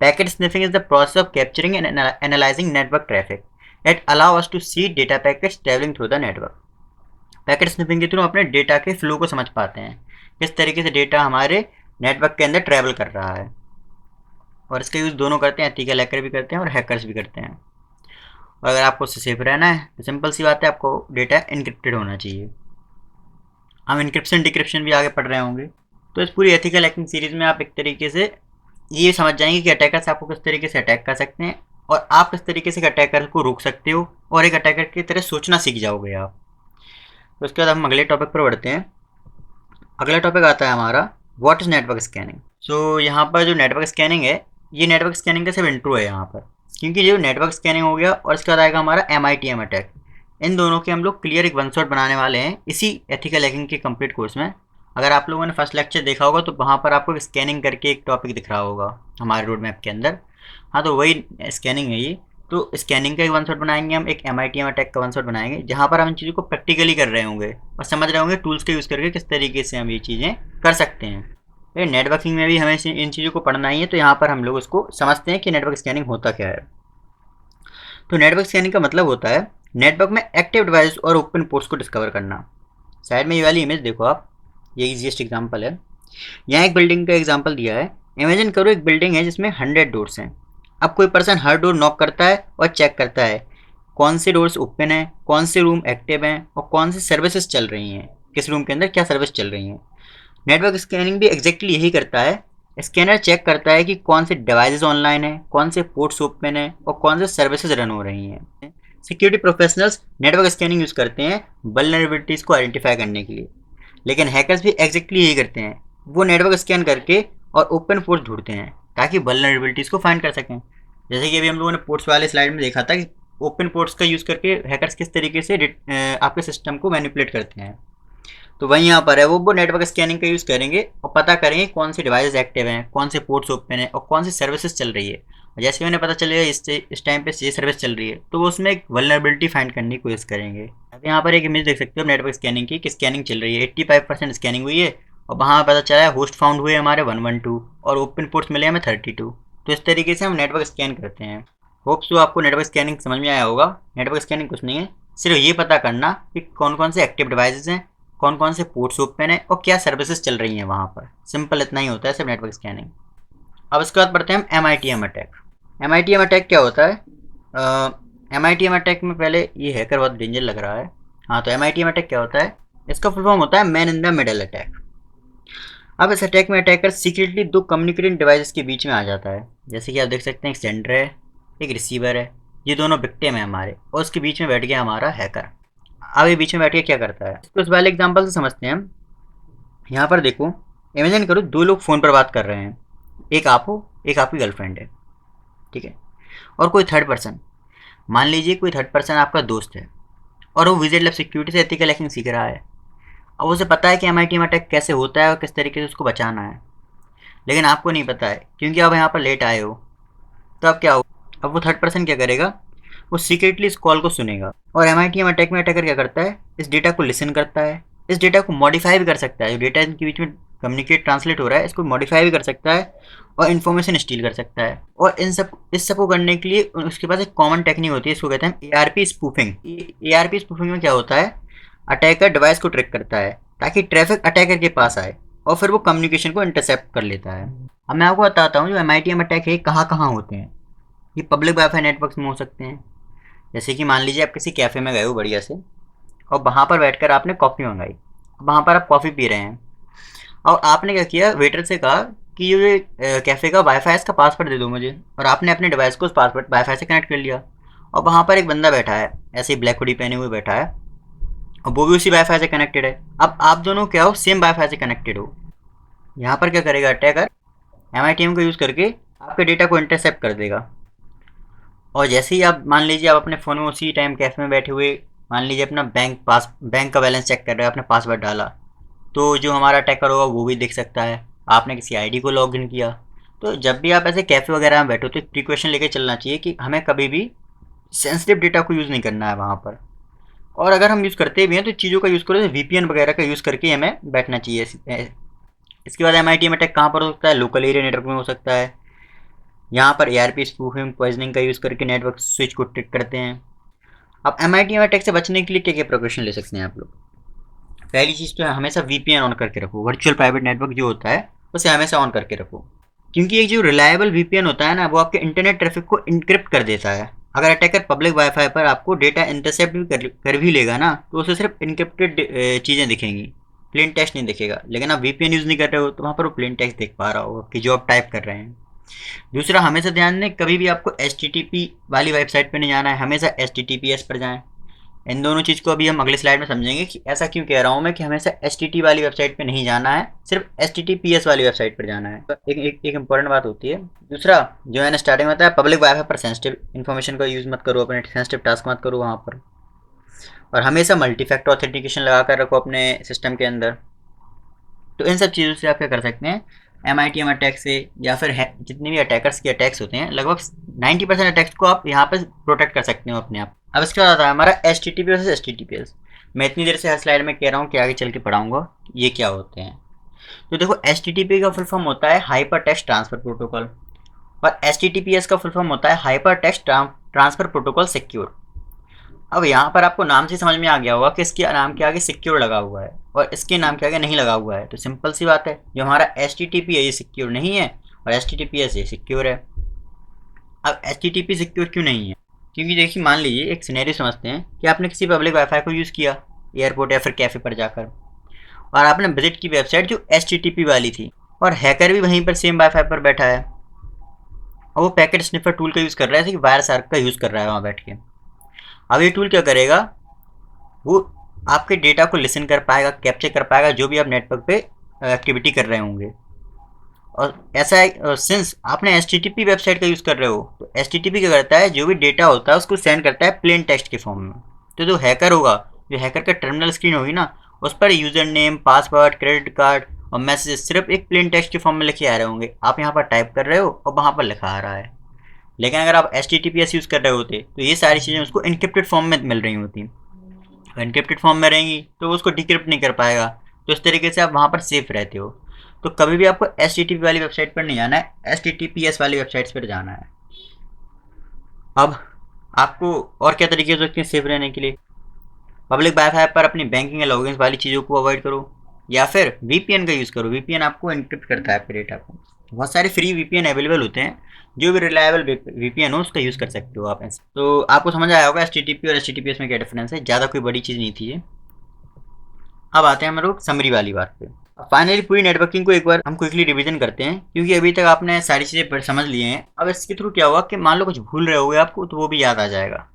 Packet sniffing is the process of capturing and analysing network traffic at allow us to see data packets travelling through the network. Packet sniffing के थ्रू अपने डेटा के फ्लो को समझ पाते हैं, किस तरीके से डेटा हमारे नेटवर्क के अंदर ट्रैवल कर रहा है। और इसका यूज़ दोनों करते हैं, एथिकल हैकर भी करते हैं और हैकर्स भी करते हैं। और अगर आपको उससे सेफ रहना है तो सिंपल सी बात है, आपको डेटा इनक्रिप्टेड होना चाहिए। हम इनक्रिप्शन डिक्रिप्शन भी आगे पढ़ रहे होंगे। तो इस पूरी एथिकल हैकिंग सीरीज़ में आप एक तरीके से ये समझ जाएंगे कि अटैकर्स आपको किस तरीके से अटैक कर सकते हैं और आप किस तरीके से अटैकर को रोक सकते हो और एक अटैकर की तरह सोचना सीख जाओगे आप। तो उसके बाद हम अगले टॉपिक पर बढ़ते हैं। अगला टॉपिक आता है हमारा व्हाट इज़ नेटवर्क स्कैनिंग। सो यहाँ पर जो नेटवर्क स्कैनिंग है, ये नेटवर्क स्कैनिंग का सिर्फ इंट्रो है यहाँ पर, क्योंकि जो नेटवर्क स्कैनिंग हो गया और इसके बाद आएगा हमारा MITM अटैक। इन दोनों के हम लोग क्लियर एक वन शॉट बनाने वाले हैं इसी एथिकल हैकिंग के कंप्लीट कोर्स में। अगर आप लोगों ने फर्स्ट लेक्चर देखा होगा तो वहाँ पर आपको स्कैनिंग करके एक टॉपिक दिख रहा होगा हमारे रोड मैप के अंदर। हाँ, तो वही स्कैनिंग है ये। तो स्कैनिंग का एक वन शॉट बनाएंगे हम, एक MITM अटैक का वन शॉट बनाएंगे, जहाँ पर हम इन चीज़ों को प्रैक्टिकली कर रहे होंगे और समझ रहे होंगे टूल्स का यूज़ करके किस तरीके से हम ये चीज़ें कर सकते हैं। तो नेटवर्किंग में भी हमें इन चीज़ों को पढ़ना ही है, तो यहाँ पर हम लोग उसको समझते हैं कि नेटवर्क स्कैनिंग होता क्या है। तो नेटवर्क स्कैनिंग का मतलब होता है नेटवर्क में एक्टिव डिवाइस और ओपन पोर्ट्स को डिस्कवर करना। साइड में ये वाली इमेज देखो आप, ये इजीएस्ट एग्जांपल है। यहाँ एक बिल्डिंग का एग्जांपल दिया है। इमेजिन करो एक बिल्डिंग है जिसमें 100 डोर्स हैं। अब कोई पर्सन हर डोर नॉक करता है और चेक करता है कौन से डोर्स ओपन हैं, कौन से रूम एक्टिव हैं और कौन सी सर्विसेज चल रही हैं, किस रूम के अंदर क्या सर्विस चल रही हैं। नेटवर्क स्कैनिंग भी एग्जैक्टली यही करता है। स्कैनर चेक करता है कि कौन से डिवाइसेस ऑनलाइन है, कौन से पोर्ट्स ओपन है और कौन से सर्विसेज रन हो रही हैं। Security professionals network scanning use करते हैं वल्नरेबिलिटीज़ को आइडेंटिफाई करने के लिए, लेकिन हैकर्स भी एग्जैक्टली यही करते हैं। वो नेटवर्क स्कैन करके और ओपन पोर्ट्स ढूंढते हैं ताकि वल्नरेबिलिटीज़ को फाइंड कर सकें। जैसे कि अभी हम लोगों ने पोर्ट्स वाले स्लाइड में देखा था कि ओपन पोर्ट्स का यूज़ करके हैकर्स किस तरीके से आपके सिस्टम को मैनिपुलेट करते हैं। तो वहीं यहाँ पर है वो नेटवर्क स्कैनिंग का यूज़ करेंगे और पता करेंगे कौन से डिवाइसेस एक्टिव हैं, कौन से पोर्ट्स ओपन है और कौन सी सर्विसेज चल रही है। जैसे उन्हें पता चलेगा इस टाइम पे ये सर्विस चल रही है, तो वो उसमें एक वल्नरेबिलिटी फाइंड करने की कोशिश करेंगे। अब यहाँ पर एक इमेज देख सकते हो नेटवर्क स्कैनिंग की कि स्कैनिंग चल रही है, 85% स्कैनिंग हुई है और वहाँ पता चला है होस्ट फाउंड हुए हमारे 112 और ओपन पोर्ट्स मिले हमें 32। तो इस तरीके से हम नेटवर्क स्कैन करते हैं। होप सो आपको नेटवर्क स्कैनिंग समझ में आया होगा। नेटवर्क स्कैनिंग कुछ नहीं है, सिर्फ ये पता करना कि कौन कौन से एक्टिव डिवाइसेस हैं, कौन कौन से पोर्ट्स ओपन है और क्या सर्विसेज चल रही हैं वहाँ पर। सिंपल इतना ही होता है सिर्फ नेटवर्क स्कैनिंग। अब इसके बाद पढ़ते हैं हम MITM अटैक। MITM अटैक क्या होता है? MITM अटैक में पहले ये हैकर बहुत डेंजर लग रहा है। हाँ, तो MITM अटैक क्या होता है? इसका फुल फॉर्म होता है man in the middle attack. अब इस अटैक में अटैकर सीक्रेटली दो कम्युनिकेटिंग डिवाइसेस के बीच में आ जाता है। जैसे कि आप देख सकते हैं एक सेंडर है, एक रिसीवर है, ये दोनों विक्टिम है हमारे, और उसके बीच में बैठ गया हमारा हैकर। अब ये बीच में बैठ के क्या करता है, तो उस वाले एग्जांपल से समझते हैं हम। यहाँ पर देखो, इमेजिन करो दो लोग फ़ोन पर बात कर रहे हैं, एक आप हो, एक आपकी गर्लफ्रेंड है, ठीक है, और कोई थर्ड पर्सन, मान लीजिए कोई थर्ड पर्सन आपका दोस्त है और वो विजिट लैब सिक्योरिटी से एथिकल हैकिंग सीख रहा है। अब उसे पता है कि MITM अटैक कैसे होता है और किस तरीके से उसको बचाना है, लेकिन आपको नहीं पता है क्योंकि आप यहाँ पर लेट आए हो। तो अब क्या हो, अब वो थर्ड पर्सन क्या करेगा, वो सीक्रेटली इस कॉल को सुनेगा और MITM अटैक में अटैकर क्या करता है, इस डेटा को लिसन करता है, इस डेटा को मॉडिफाई भी कर सकता है। जो डेटा इनके बीच में कम्युनिकेट ट्रांसलेट हो रहा है, इसको मॉडिफाई भी कर सकता है और इन्फॉर्मेशन स्टील कर सकता है। और इस सब को करने के लिए उसके पास एक कॉमन टेक्निक होती है, इसको कहते हैं ARP स्पूफिंग। ARP स्पूफिंग में क्या होता है, अटैकर डिवाइस को ट्रिक करता है ताकि ट्रैफिक अटैकर के पास आए और फिर वो कम्युनिकेशन को इंटरसेप्ट कर लेता है। अब मैं आपको बताता हूँ जो MITM अटैक है कहाँ कहाँ होते हैं। ये पब्लिक वाईफाई नेटवर्क में हो सकते हैं, जैसे कि मान लीजिए आप किसी कैफ़े में गए हो बढ़िया से और वहाँ पर बैठकर आपने कॉफ़ी मंगाई, वहाँ पर आप कॉफ़ी पी रहे हैं और आपने क्या किया, वेटर से कहा कि ये कैफ़े का वाईफाई इसका पासवर्ड दे दो मुझे, और आपने अपने डिवाइस को उस पासवर्ड वाईफाई से कनेक्ट कर लिया और वहाँ पर एक बंदा बैठा है ऐसे ही ब्लैक हुडी पहने हुए बैठा है और वो भी उसी वाईफाई से कनेक्टेड है। अब आप दोनों क्या हो, सेम वाईफाई से कनेक्टेड हो। यहाँ पर क्या करेगा अटैकर, MITM को यूज़ करके आपके डेटा को इंटरसेप्ट कर देगा। और जैसे ही आप मान लीजिए आप अपने फ़ोन में उसी टाइम कैफ़े में बैठे हुए मान लीजिए अपना बैंक का बैलेंस चेक कर रहे हो, आपने पासवर्ड डाला, तो जो हमारा अटैकर होगा वो भी देख सकता है आपने किसी आईडी को लॉगिन किया। तो जब भी आप ऐसे कैफ़े वगैरह में बैठो तो एक प्रिकॉशन लेके चलना चाहिए कि हमें कभी भी सेंसिटिव डेटा को यूज़ नहीं करना है वहाँ पर। और अगर हम यूज़ करते भी हैं तो चीज़ों का यूज़ करो, जैसे VPN वगैरह का यूज़ करके हमें बैठना चाहिए। इसके बाद MITM अटैक कहाँ पर हो सकता है, लोकल एरिया नेटवर्क में हो सकता है। यहाँ पर ARP स्पूफिंग पॉइजनिंग का यूज़ करके नेटवर्क स्विच को ट्रिक करते हैं। अब MITM अटैक से बचने के लिए क्या क्या प्रिकॉशन ले सकते हैं आप लोग। पहली चीज़ तो है हमेशा VPN ऑन करके रखो, वर्चुअल प्राइवेट नेटवर्क जो होता है उसे हमेशा ऑन करके रखो, क्योंकि एक जो रिलायबल VPN होता है ना वो आपके इंटरनेट ट्रैफिक को इनक्रिप्ट कर देता है। अगर अटैकर पब्लिक वाईफाई पर आपको डेटा इंटरसेप्ट भी कर भी लेगा ना तो उसे सिर्फ इनक्रिप्टेड चीज़ें दिखेंगी, प्लेन टेक्स्ट नहीं दिखेगा। लेकिन आप VPN यूज़ नहीं कर रहे हो तो वहाँ पर वो प्लेन टेक्स्ट देख पा रहा होगा कि जो आप टाइप कर रहे हैं। दूसरा, हमेशा ध्यान दें कभी भी आपको HTTP वाली वेबसाइट पर नहीं जाना है, हमेशा HTTPS पर जाएँ। इन दोनों चीज़ को अभी हम अगले स्लाइड में समझेंगे कि ऐसा क्यों कह रहा हूँ मैं कि हमेशा HTTP वाली वेबसाइट पे नहीं जाना है, सिर्फ HTTPS वाली वेबसाइट पर जाना है। तो एक इम्पॉर्टेंट बात होती है। दूसरा, जो मैंने स्टार्टिंग में बताया, पब्लिक वाईफाई पर सेंसिटिव इन्फॉर्मेशन का यूज़ मत करो, अपने सेंसिटिव टास्क मत करो वहाँ पर। और हमेशा मल्टी फैक्टर ऑथेंटिकेशन लगा कर रखो अपने सिस्टम के अंदर। तो इन सब चीज़ों से आप क्या कर सकते हैं, MITM अटैक से या फिर जितने भी अटैकर्स के अटैक्स होते हैं लगभग 90% अटैक्स को आप यहाँ पर प्रोटेक्ट कर सकते हो अपने आप। अब इसके बाद आता है हमारा HTTP वर्सेस HTTPS। मैं इतनी देर से हर स्लाइड में कह रहा हूँ कि आगे चल के पढ़ाऊँगा ये क्या होते हैं। तो देखो, HTTP का फुल फॉर्म होता है हाइपर टेक्स्ट ट्रांसफर प्रोटोकॉल और HTTPS का फुल फॉर्म होता है hyper text transfer protocol secure. अब यहाँ पर आपको नाम से समझ में आ गया होगा कि इसके नाम के आगे सिक्योर लगा हुआ है और इसके नाम के आगे नहीं लगा हुआ है। तो सिंपल सी बात है, जो हमारा HTTP है ये सिक्योर नहीं है और HTTPS ये सिक्योर है। अब HTTP सिक्योर क्यों नहीं है, क्योंकि देखिए मान लीजिए एक सिनेरियो समझते हैं कि आपने किसी पब्लिक वाईफाई को यूज़ किया एयरपोर्ट या फिर कैफ़े पर जाकर, और आपने विजिट की वेबसाइट जो HTTP वाली थी और हैकर भी वहीं पर सेम वाईफाई पर बैठा है और वो पैकेट स्निफर टूल का यूज़ कर रहा है, जैसे कि वायर शार्क का यूज़ कर रहा है वहाँ बैठ के। अब ये टूल क्या करेगा, वो आपके डेटा को लिसन कर पाएगा, कैप्चर कर पाएगा जो भी आप नेटवर्क पे एक्टिविटी कर रहे होंगे। और ऐसा है सिंस आपने HTTP वेबसाइट का यूज़ कर रहे हो तो HTTP क्या करता है, जो भी डेटा होता है उसको सेंड करता है प्लेन टेक्स्ट के फॉर्म में। तो जो हैकर होगा, जो हैकर का टर्मिनल स्क्रीन होगी ना, उस पर user name, password, credit card और मैसेज सिर्फ एक प्लेन टेक्स्ट के फॉर्म में लिखे आ रहे होंगे। आप यहाँ पर टाइप कर रहे हो और वहाँ पर लिखा आ रहा है। लेकिन अगर आप HTTPS यूज़ कर रहे होते तो ये सारी चीज़ें उसको इनक्रिप्टेड फॉर्म में मिल रही होती। इनक्रिप्टेड फॉर्म में रहेंगी तो वो उसको डिक्रिप्ट नहीं कर पाएगा। तो इस तरीके से आप वहाँ पर सेफ रहते हो। तो कभी भी आपको HTTP वाली वेबसाइट पर नहीं जाना है, HTTPS वाली वेबसाइट्स पर जाना है। अब आपको और क्या तरीके हो सकते हैं सेफ रहने के लिए। पब्लिक वाईफाई पर अपनी बैंकिंग या लॉगिन वाली चीज़ों को अवॉइड करो या फिर VPN का यूज़ करो। VPN आपको इनक्रिप्ट करता है आपके डेटा को। बहुत सारे फ्री VPN अवेलेबल होते हैं, जो भी रिलायबल VPN हो उसका यूज़ कर सकते हो आप ऐसे। तो आपको समझ आया होगा HTTP और HTTPS में क्या डिफरेंस है। ज़्यादा कोई बड़ी चीज़ नहीं थी ये। अब आते हैं हम लोग समरी वाली बात पे। फाइनली पूरी नेटवर्किंग को एक बार हम क्विकली रिवीजन करते हैं, क्योंकि अभी तक आपने सारी चीज़ें समझ लिए हैं। अब इसके थ्रू क्या हुआ कि मान लो कुछ भूल रहे होगे आपको तो वो भी याद आ जाएगा।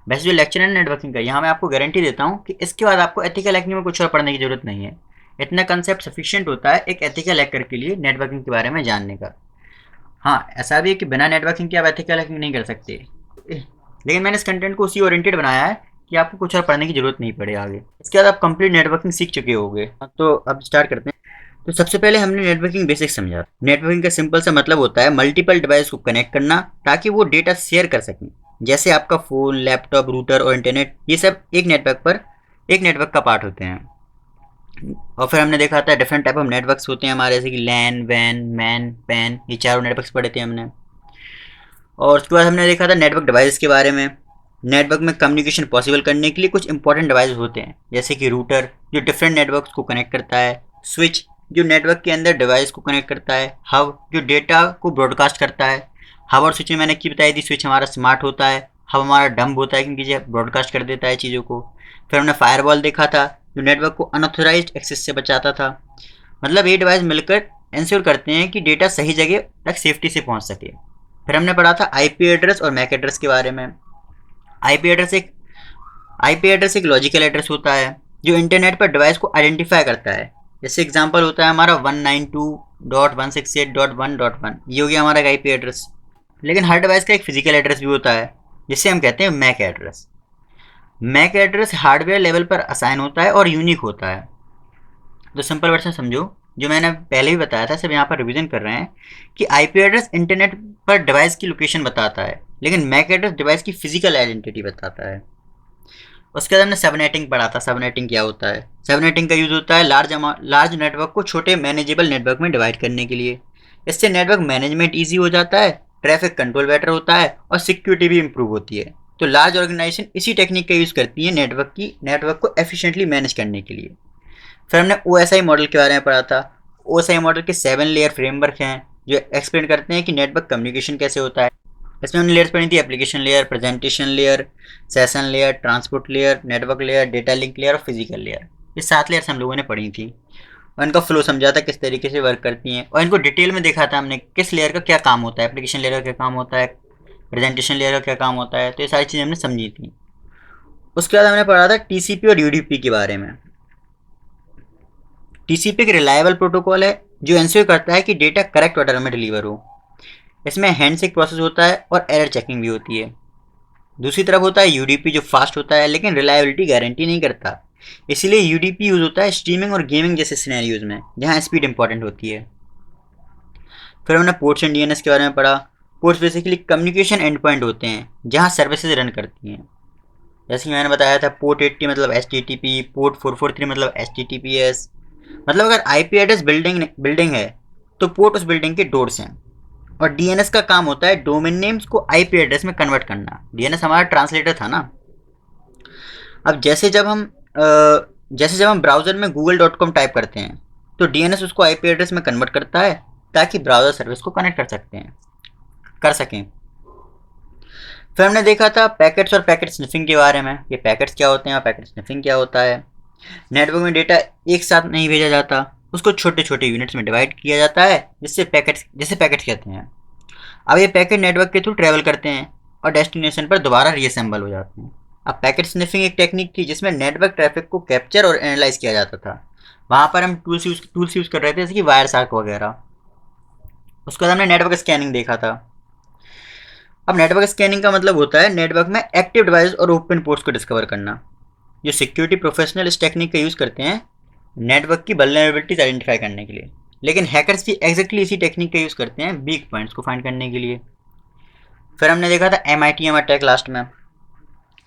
वैसे जो लेक्चर है नेटवर्किंग का, यहाँ मैं आपको गारंटी देता हूँ कि इसके बाद आपको एथिकल हैकिंग में कुछ और पढ़ने की जरूरत नहीं है। इतना कंसेप्ट सफिशिएंट होता है एक एथिकल हैकर के लिए नेटवर्किंग के बारे में जानने का। हाँ, ऐसा भी है कि बिना नेटवर्किंग के आप एथिकल हैकिंग नहीं कर सकते, लेकिन मैंने इस कंटेंट को उसी ओरिएंटेड बनाया है कि आपको कुछ और पढ़ने की जरूरत नहीं पड़े आगे। इसके बाद आप कंप्लीट नेटवर्किंग सीख चुके होंगे। तो अब स्टार्ट करते हैं। तो सबसे पहले हमने नेटवर्किंग बेसिक्स समझा। नेटवर्किंग का सिंपल सा मतलब होता है मल्टीपल डिवाइस को कनेक्ट करना ताकि वो डेटा शेयर कर सकें। जैसे आपका फ़ोन, लैपटॉप, रूटर और इंटरनेट, ये सब एक नेटवर्क का पार्ट होते हैं। और फिर हमने देखा था डिफरेंट टाइप ऑफ नेटवर्क्स होते हैं हमारे, जैसे कि लैन, वैन, मैन, पैन, ये चारों नेटवर्क्स पढ़े थे हमने। और उसके बाद हमने देखा था नेटवर्क डिवाइस के बारे में। नेटवर्क में कम्युनिकेशन पॉसिबल करने के लिए कुछ इंपॉर्टेंट डिवाइस होते हैं, जैसे कि रूटर जो डिफरेंट नेटवर्क्स को कनेक्ट करता है, स्विच जो नेटवर्क के अंदर डिवाइस को कनेक्ट करता है, हब जो डेटा को ब्रॉडकास्ट करता है। हब और स्विच में मैंने की बताई थी, स्विच हमारा स्मार्ट होता है, हब हमारा डम्ब होता है क्योंकि ये ब्रॉडकास्ट कर देता है चीज़ों को। फिर हमने फायरवॉल देखा था जो नेटवर्क को अनऑथराइज्ड एक्सेस से बचाता था। मतलब ये डिवाइस मिलकर इंश्योर करते हैं कि डेटा सही जगह तक सेफ्टी से पहुंच सके। फिर हमने पढ़ा था आईपी एड्रेस और मैक एड्रेस के बारे में। आईपी एड्रेस एक आईपी एड्रेस एक लॉजिकल एड्रेस होता है जो इंटरनेट पर डिवाइस को आइडेंटिफाई करता है। जैसे एग्जांपल होता है हमारा 192.168.1.1, ये हो गया हमारा आईपी एड्रेस। लेकिन हर डिवाइस का एक फिजिकल एड्रेस भी होता है जिसे हम कहते हैं MAC address. MAC address hardware level पर असाइन होता है और यूनिक होता है। तो सिंपल वर्ड से समझो, जो मैंने पहले भी बताया था, सब यहाँ पर रिवीजन कर रहे हैं कि आईपी एड्रेस इंटरनेट पर डिवाइस की लोकेशन बताता है, लेकिन मैक एड्रेस डिवाइस की फिजिकल आइडेंटिटी बताता है। उसके बाद हमने सबनेटिंग पढ़ा था। सबनेटिंग क्या होता है? सबनेटिंग का यूज़ होता है लार्ज नेटवर्क को छोटे मैनेजेबल नेटवर्क में डिवाइड करने के लिए। इससे नेटवर्क मैनेजमेंट ईजी हो जाता है, ट्रैफिक कंट्रोल बेटर होता है और सिक्योरिटी भी इम्प्रूव होती है। तो लार्ज ऑर्गेनाइजेशन इसी टेक्निक का यूज़ करती है नेटवर्क को एफिशिएंटली मैनेज करने के लिए। फिर हमने OSI मॉडल के बारे में पढ़ा था। OSI मॉडल के 7 लेयर फ्रेमवर्क हैं जो एक्सप्लेन करते हैं कि नेटवर्क कम्युनिकेशन कैसे होता है। इसमें हमने लेयर्स पढ़ी थी, application layer, presentation layer, session layer, transport layer, network layer, data link layer और फिजिकल लेयर। ये 7 लेयर्स हम लोगों ने पढ़ी थी और इनका फ्लो समझा था किस तरीके से वर्क करती हैं, और इनको डिटेल में देखा था हमने किस लेयर का क्या काम होता है, एप्लीकेशन लेयर का क्या काम होता है, प्रेजेंटेशन लेयर का क्या काम होता है। तो ये सारी चीज़ें हमने समझी थी। उसके बाद हमने पढ़ा था TCP और UDP के बारे में। TCP एक रिलायबल प्रोटोकॉल है जो इंश्योर करता है कि डेटा करेक्ट ऑर्डर में डिलीवर हो। इसमें हैंडशेक प्रोसेस होता है और एरर चेकिंग भी होती है। दूसरी तरफ होता है UDP जो फास्ट होता है लेकिन रिलायबिलिटी गारंटी नहीं करता। इसीलिए UDP यूज़ होता है स्ट्रीमिंग और गेमिंग जैसे सिनेरियोज में जहाँ स्पीड इंपॉर्टेंट होती है। फिर हमने पोर्ट्स एंड DNS के बारे में पढ़ा। Ports basically communication and point होते हैं जहाँ सर्विसेज रन करती हैं। जैसे कि मैंने बताया था, पोर्ट 80 मतलब HTTP, पोर्ट 443 मतलब HTTPS। मतलब अगर IP एड्रेस बिल्डिंग है तो पोर्ट उस बिल्डिंग के डोर्स हैं। और DNS का काम होता है डोमेन नेम्स को IP एड्रेस में कन्वर्ट करना। DNS हमारा ट्रांसलेटर था ना। अब जैसे जब हम ब्राउज़र में google.com टाइप करते हैं तो DNS उसको IP एड्रेस में कन्वर्ट करता है ताकि ब्राउज़र सर्विस को कनेक्ट कर सकें। फिर हमने देखा था पैकेट्स और पैकेट स्निफिंग के बारे में। ये पैकेट्स क्या होते हैं और पैकेट स्निफिंग क्या होता है। नेटवर्क में डेटा एक साथ नहीं भेजा जाता, उसको छोटे छोटे यूनिट्स में डिवाइड किया जाता है जिससे पैकेट्स कहते हैं। अब ये पैकेट नेटवर्क के थ्रू ट्रैवल करते हैं और डेस्टिनेशन पर दोबारा रीअसेंबल हो जाते हैं। अब पैकेट स्निफिंग एक टेक्निक थी जिसमें नेटवर्क ट्रैफिक को कैप्चर और एनालाइज किया जाता था। वहाँ पर हम टूल्स यूज़ कर रहे थे जैसे कि वायरशार्क वगैरह। उसके बाद हमने नेटवर्क स्कैनिंग देखा था। अब नेटवर्क स्कैनिंग का मतलब होता है नेटवर्क में एक्टिव डिवाइस और ओपन पोर्ट्स को डिस्कवर करना। जो सिक्योरिटी प्रोफेशनल इस टेक्निक का यूज़ करते हैं नेटवर्क की वल्नरेबिलिटीज आइडेंटिफाई करने के लिए, लेकिन हैकर्स भी एग्जैक्टली इसी टेक्निक का यूज़ करते हैं वीक पॉइंट्स को फाइंड करने के लिए। फिर हमने देखा था MITM अटैक लास्ट में।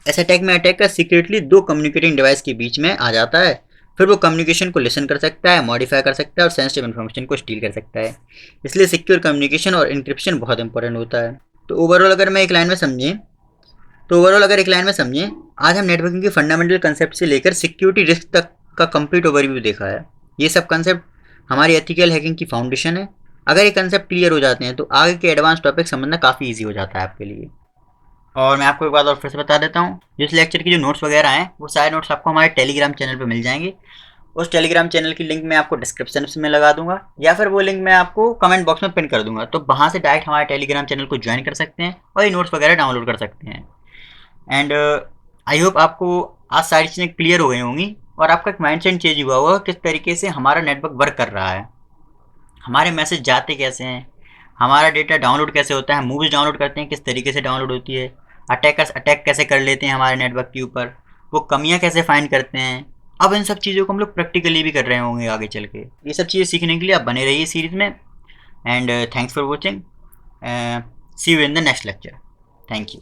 इस अटैक में अटैकर सीक्रेटली 2 कम्युनिकेटिंग डिवाइस के बीच में आ जाता है। फिर वो कम्युनिकेशन को लिसन कर सकता है, मॉडिफाई कर सकता है और सेंसिटिव इन्फॉर्मेशन को स्टील कर सकता है। इसलिए सिक्योर कम्युनिकेशन और इंक्रिप्शन बहुत इंपॉर्टेंट होता है। तो ओवरऑल अगर एक लाइन में समझें, आज हम नेटवर्किंग के फंडामेंटल कंसेप्ट से लेकर सिक्योरिटी रिस्क तक का कंप्लीट ओवरव्यू देखा है। ये सब कंसेप्ट हमारी एथिकल हैकिंग की फाउंडेशन है। अगर ये कंसेप्ट क्लियर हो जाते हैं तो आगे के एडवांस टॉपिक समझना काफ़ी ईजी हो जाता है आपके लिए। और मैं आपको एक बात और फिर से बता देता हूँ, जिस लेक्चर की जो नोट्स वगैरह हैं वो सारे नोट्स आपको हमारे टेलीग्राम चैनल पर मिल जाएंगे। उस टेलीग्राम चैनल की लिंक मैं आपको डिस्क्रिप्शन में लगा दूंगा या फिर वो लिंक मैं आपको कमेंट बॉक्स में पिन कर दूंगा। तो वहाँ से डायरेक्ट हमारे टेलीग्राम चैनल को ज्वाइन कर सकते हैं और ये नोट्स वगैरह डाउनलोड कर सकते हैं। एंड आई होप आपको आज सारी चीज़ें क्लियर हो गई होंगी और आपका एक माइंडसेट चेंज हुआ होगा किस तरीके से हमारा नेटवर्क वर्क कर रहा है, हमारे मैसेज जाते कैसे हैं, हमारा डेटा डाउनलोड कैसे होता है, मूवीज़ डाउनलोड करते हैं किस तरीके से डाउनलोड होती है, अटैकर्स अटैक कैसे कर लेते हैं हमारे नेटवर्क के ऊपर, वो कमियां कैसे फाइंड करते हैं। अब इन सब चीज़ों को हम लोग प्रैक्टिकली भी कर रहे होंगे आगे चल के। ये सब चीज़ें सीखने के लिए आप बने रहिए सीरीज़ में। And thanks for watching. See you in the next lecture. Thank you.